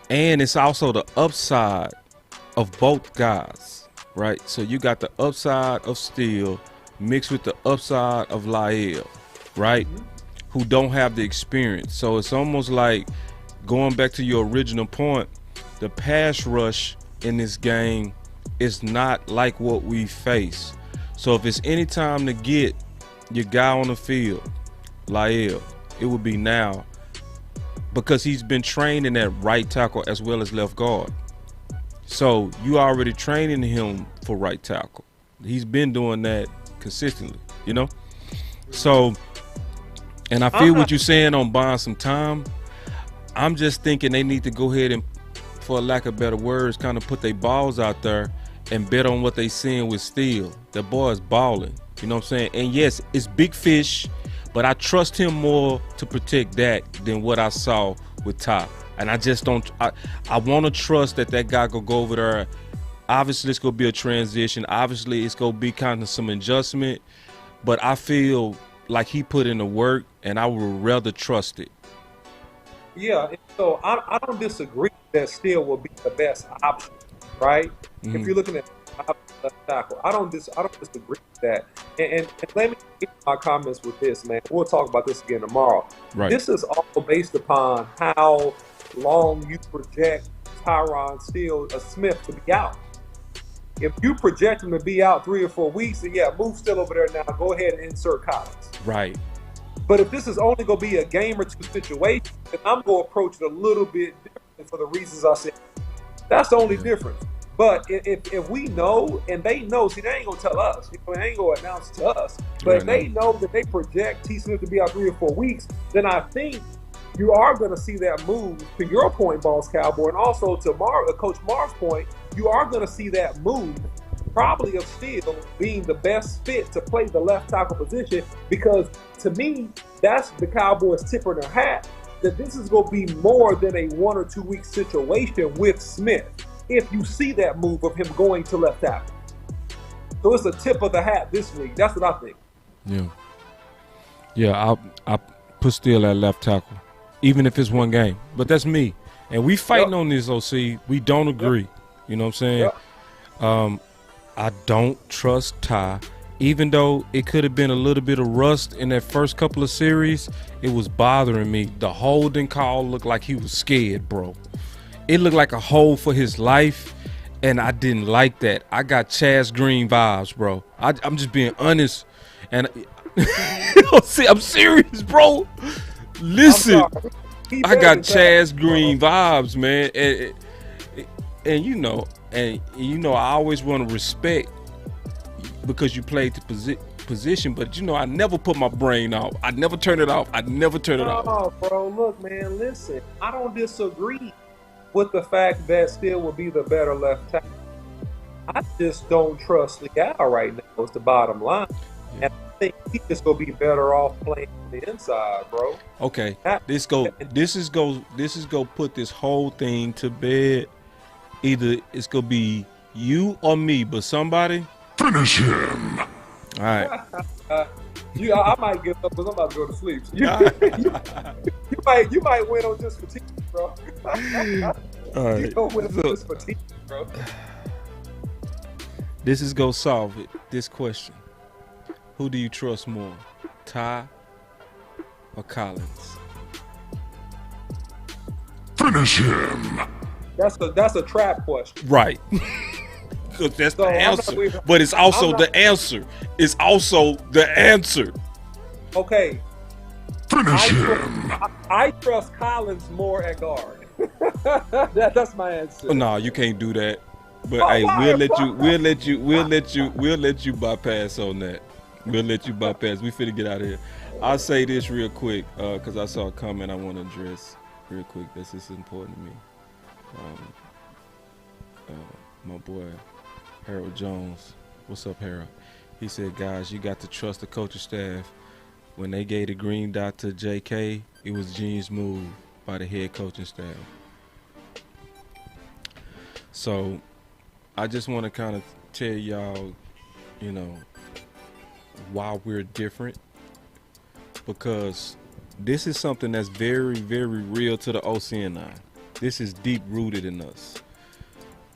it's also the upside of both guys, right? So you got the upside of Steele mixed with the upside of Lael, right? Who don't have the experience. So it's almost like going back to your original point, the pass rush in this game is not like what we face. So if it's any time to get your guy on the field, Lael, it would be now, because he's been trained in that right tackle as well as left guard. So you already training him for right tackle. He's been doing that consistently, you know? So, and I feel what you're saying on buying some time. I'm just thinking they need to go ahead and, for lack of better words, kind of put their balls out there and bet on what they seeing with Steele. The boy is balling, you know what I'm saying? And yes, it's big fish, but I trust him more to protect Dak than what I saw with Ty. And I just don't. I want to trust that guy go over there. Obviously, it's gonna be a transition. Obviously, it's gonna be kind of some adjustment. But I feel like he put in the work, and I would rather trust it. Yeah. So I don't disagree that Steele will be the best option, right? If you're looking at left tackle, I don't disagree with that. And let me get my comments with this, man. We'll talk about this again tomorrow. Right. This is all based upon how long you project Terrance Steele Smith to be out. If you project him to be out 3 or 4 weeks, then yeah, move Steele over there now. Go ahead and insert Collins. Right. But if this is only going to be a game or two situation, then I'm going to approach it a little bit different for the reasons I said. That's the only difference. But if we know and they know, see, they ain't going to tell us. You know, they ain't going to announce to us. But if they know that they project T. Smith to be out 3 or 4 weeks, then I think you are going to see that move, to your point, Boss Cowboy, and also to Coach Marv's point, you are going to see that move probably of Steele being the best fit to play the left tackle position, because to me, that's the Cowboys' tip of their hat, that this is going to be more than a 1 or 2 week situation with Smith if you see that move of him going to left tackle. So it's a tip of the hat this week. That's what I think. Yeah, I put Steele at left tackle, even if it's one game. But that's me. And we fighting on this, OC. We don't agree. You know what I'm saying? I don't trust Ty. Even though it could have been a little bit of rust in that first couple of series, it was bothering me. The holding call looked like he was scared, bro. It looked like a hold for his life, and I didn't like that. I got Chaz Green vibes, bro. I'm just being honest. And I'm serious, bro. Listen, I got Chaz Green vibes, man. And you know, and you know, I always want to respect because you played the position, but you know, I never put my brain off. I never turn it off. Oh, bro, look, man, listen. I don't disagree with the fact that Steele will be the better left tackle. I just don't trust Leal right now. Is the bottom line, and I think he's just gonna be better off playing on the inside, bro. Okay, this is go put this whole thing to bed. Either it's gonna be you or me, but somebody Finish him. All right. I might get up because I'm about to go to sleep. You might win on just fatigue, bro. All right. You don't win on just fatigue, bro. This is gonna solve it. This question: who do you trust more, Ty or Collins? Finish him. That's a trap question. Right. Because that's the answer. But it's also the answer. It's also the answer. Okay. Finish him. I trust Collins more at guard. That's my answer. No, you can't do that. But hey, we'll let you bypass on that. We'll let you bypass. We finna get out of here. I'll say this real quick, because I saw a comment I want to address real quick. This is important to me. My boy Harold Jones. What's up, Harold? He said, guys, you got to trust the coaching staff. When they gave the green dot to JK, it was a genius move by the head coaching staff. So I just want to kind of tell y'all, you know, why we're different. Because this is something that's very, very real to the OCNI. This is deep rooted in us.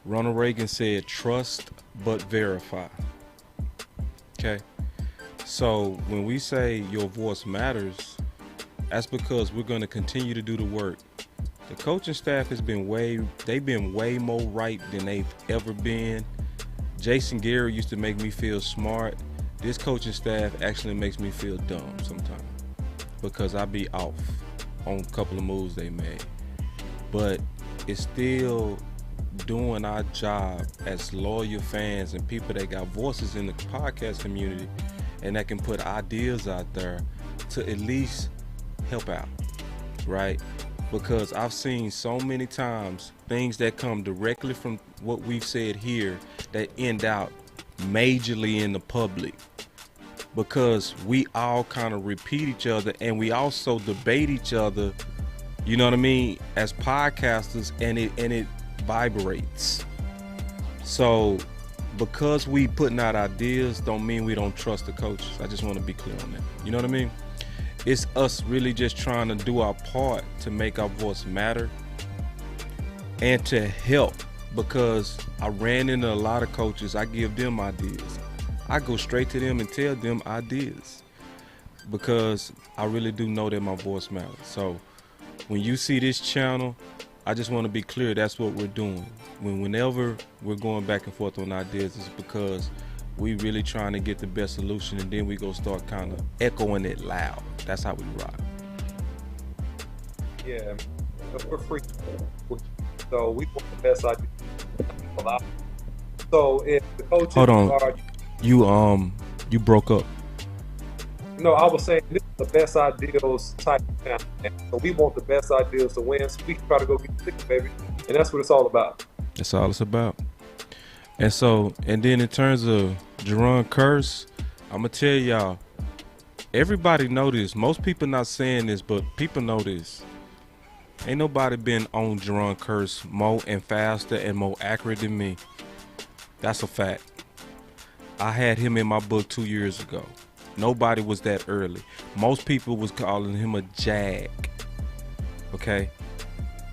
Ronald Reagan said, trust but verify. Okay? So when we say your voice matters, that's because we're going to continue to do the work. The coaching staff has been they've been way more right than they've ever been. Jason Garrett used to make me feel smart. This coaching staff actually makes me feel dumb sometimes because I be off on a couple of moves they made. But it's still doing our job as loyal fans and people that got voices in the podcast community and that can put ideas out there to at least help out, right? Because I've seen so many times things that come directly from what we've said here that end out majorly in the public because we all kind of repeat each other and we also debate each other, you know what I mean, as podcasters, and it vibrates. So because we putting out ideas don't mean we don't trust the coaches. I just want to be clear on that. You know what I mean? It's us really just trying to do our part to make our voice matter and to help, because I ran into a lot of coaches. I give them ideas. I go straight to them and tell them ideas because I really do know that my voice matters. So when you see this channel, I just want to be clear, that's what we're doing. Whenever we're going back and forth on ideas, it's because we really trying to get the best solution, and then we go start kind of echoing it loud. That's how we rock. Yeah, we're free. So we want the best idea. So if the coaches Hold on. are, you broke up. no, I was saying this is the best ideals type of channel. So we want the best ideas to win. So we try to go get six, baby, and that's what it's all about. That's all it's about. And then in terms of Jerron Curse, I'm gonna tell y'all, everybody know this. Most people not saying this, but people know this. Ain't nobody been on Jerron Curse more and faster and more accurate than me. That's a fact. I had him in my book 2 years ago. Nobody was that early. Most people was calling him a jag. Okay?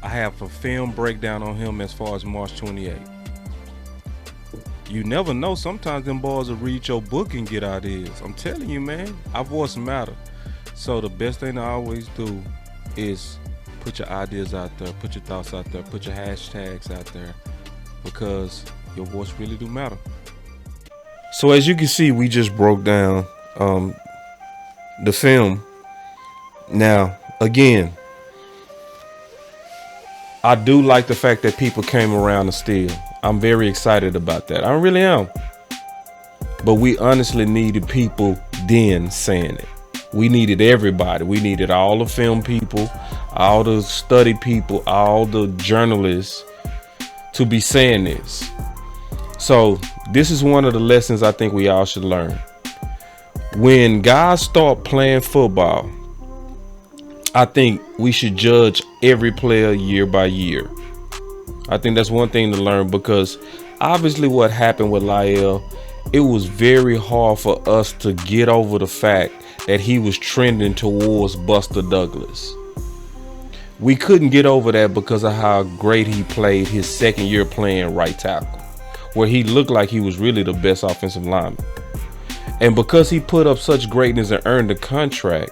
I have a film breakdown on him as far as March 28th. You never know. Sometimes them boys will read your book and get ideas. I'm telling you, man. Our voice matter. So the best thing I always do is put your ideas out there, put your thoughts out there, put your hashtags out there, because your voice really do matter. So as you can see, we just broke down the film. Now, again, I do like the fact that people came around to Steele. I'm very excited about that. I really am. But we honestly needed people then saying it. We needed everybody. We needed all the film people, all the study people, all the journalists to be saying this. So this is one of the lessons I think we all should learn. When guys start playing football, I think we should judge every player year by year. I think that's one thing to learn, because obviously what happened with Lyle, it was very hard for us to get over the fact that he was trending towards Buster Douglas. We couldn't get over that because of how great he played his second year playing right tackle, where he looked like he was really the best offensive lineman. And because he put up such greatness and earned the contract,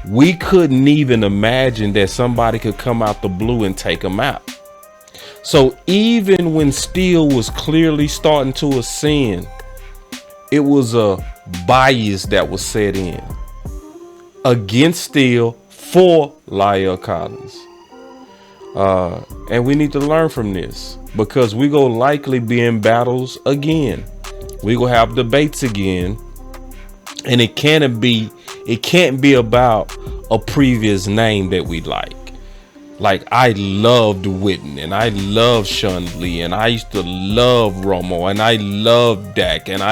we couldn't even imagine that somebody could come out the blue and take him out. So even when Steele was clearly starting to ascend, it was a bias that was set in against Steele for Lyle Collins. And we need to learn from this, because we gonna likely be in battles again. We gonna have debates again, and it can't be about a previous name that we like. Like, I loved Witten, and I loved Sean Lee, and I used to love Romo, and I love Dak, and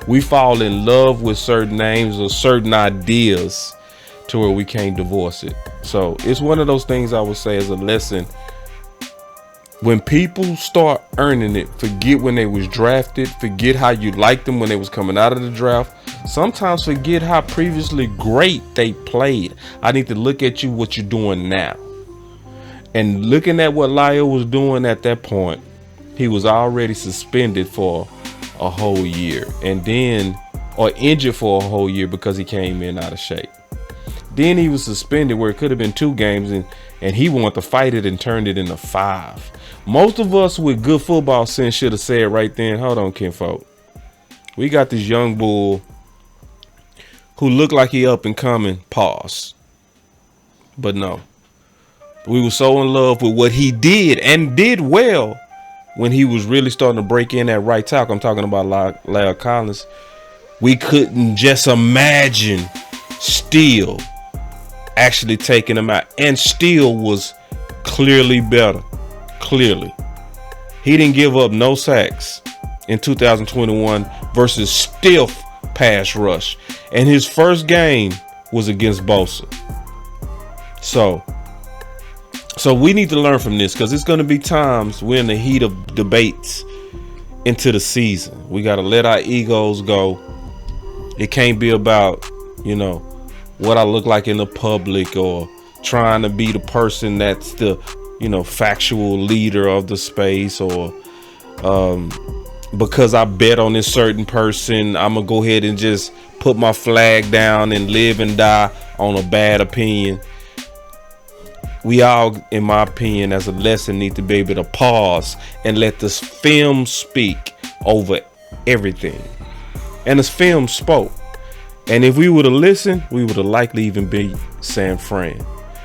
we fall in love with certain names or certain ideas to where we can't divorce it. So it's one of those things I would say as a lesson. When people start earning it, forget when they was drafted, forget how you liked them when they was coming out of the draft. Sometimes forget how previously great they played. I need to look at you, what you're doing now. And looking at what Lyle was doing at that point, he was already suspended for a whole year, or injured for a whole year because he came in out of shape. Then he was suspended where it could have been 2 games, and he wanted to fight it and turned it into 5. Most of us with good football sense should have said right then, hold on, kinfolk. We got this young bull who looked like he up and coming, pause. But no. We were so in love with what he did, and did well, when he was really starting to break in at right tackle. I'm talking about Lyle Collins. We couldn't just imagine Steele actually taking him out. And Steele was clearly better. Clearly. He didn't give up no sacks in 2021 versus stiff pass rush. And his first game was against Bosa. So we need to learn from this, because it's going to be times we're in the heat of debates into the season. We got to let our egos go. It can't be about, what I look like in the public, or trying to be the person that's the, factual leader of the space, or because I bet on this certain person, I'm going to go ahead and just put my flag down and live and die on a bad opinion. We all, in my opinion, as a lesson, need to be able to pause and let this film speak over everything. And this film spoke. And if we would have listened, we would have likely even beat San Fran,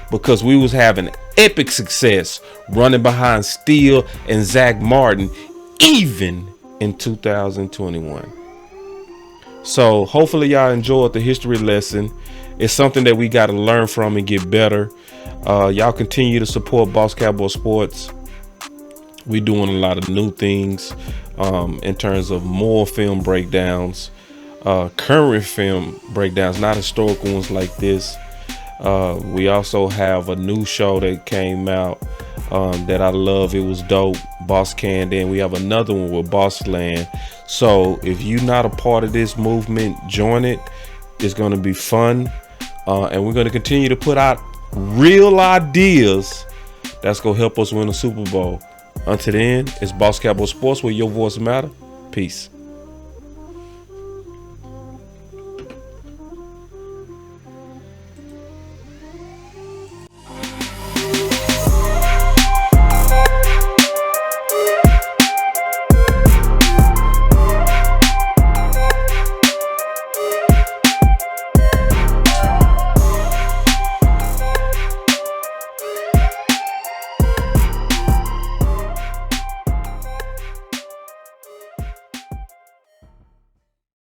because we was having epic success running behind Steele and Zach Martin, even in 2021. So hopefully y'all enjoyed the history lesson. It's something that we got to learn from and get better. Y'all continue to support Boss Cowboy Sports. We're doing a lot of new things in terms of more film breakdowns, current film breakdowns, not historical ones like this. We also have a new show that came out that I love. It was dope, Boss Candy, and we have another one with Boss Land. So if you're not a part of this movement, join it. It's going to be fun, and we're going to continue to put out real ideas that's gonna help us win a Super Bowl. Until then, it's Boss Cowboy Sports, where your voice matter. Peace.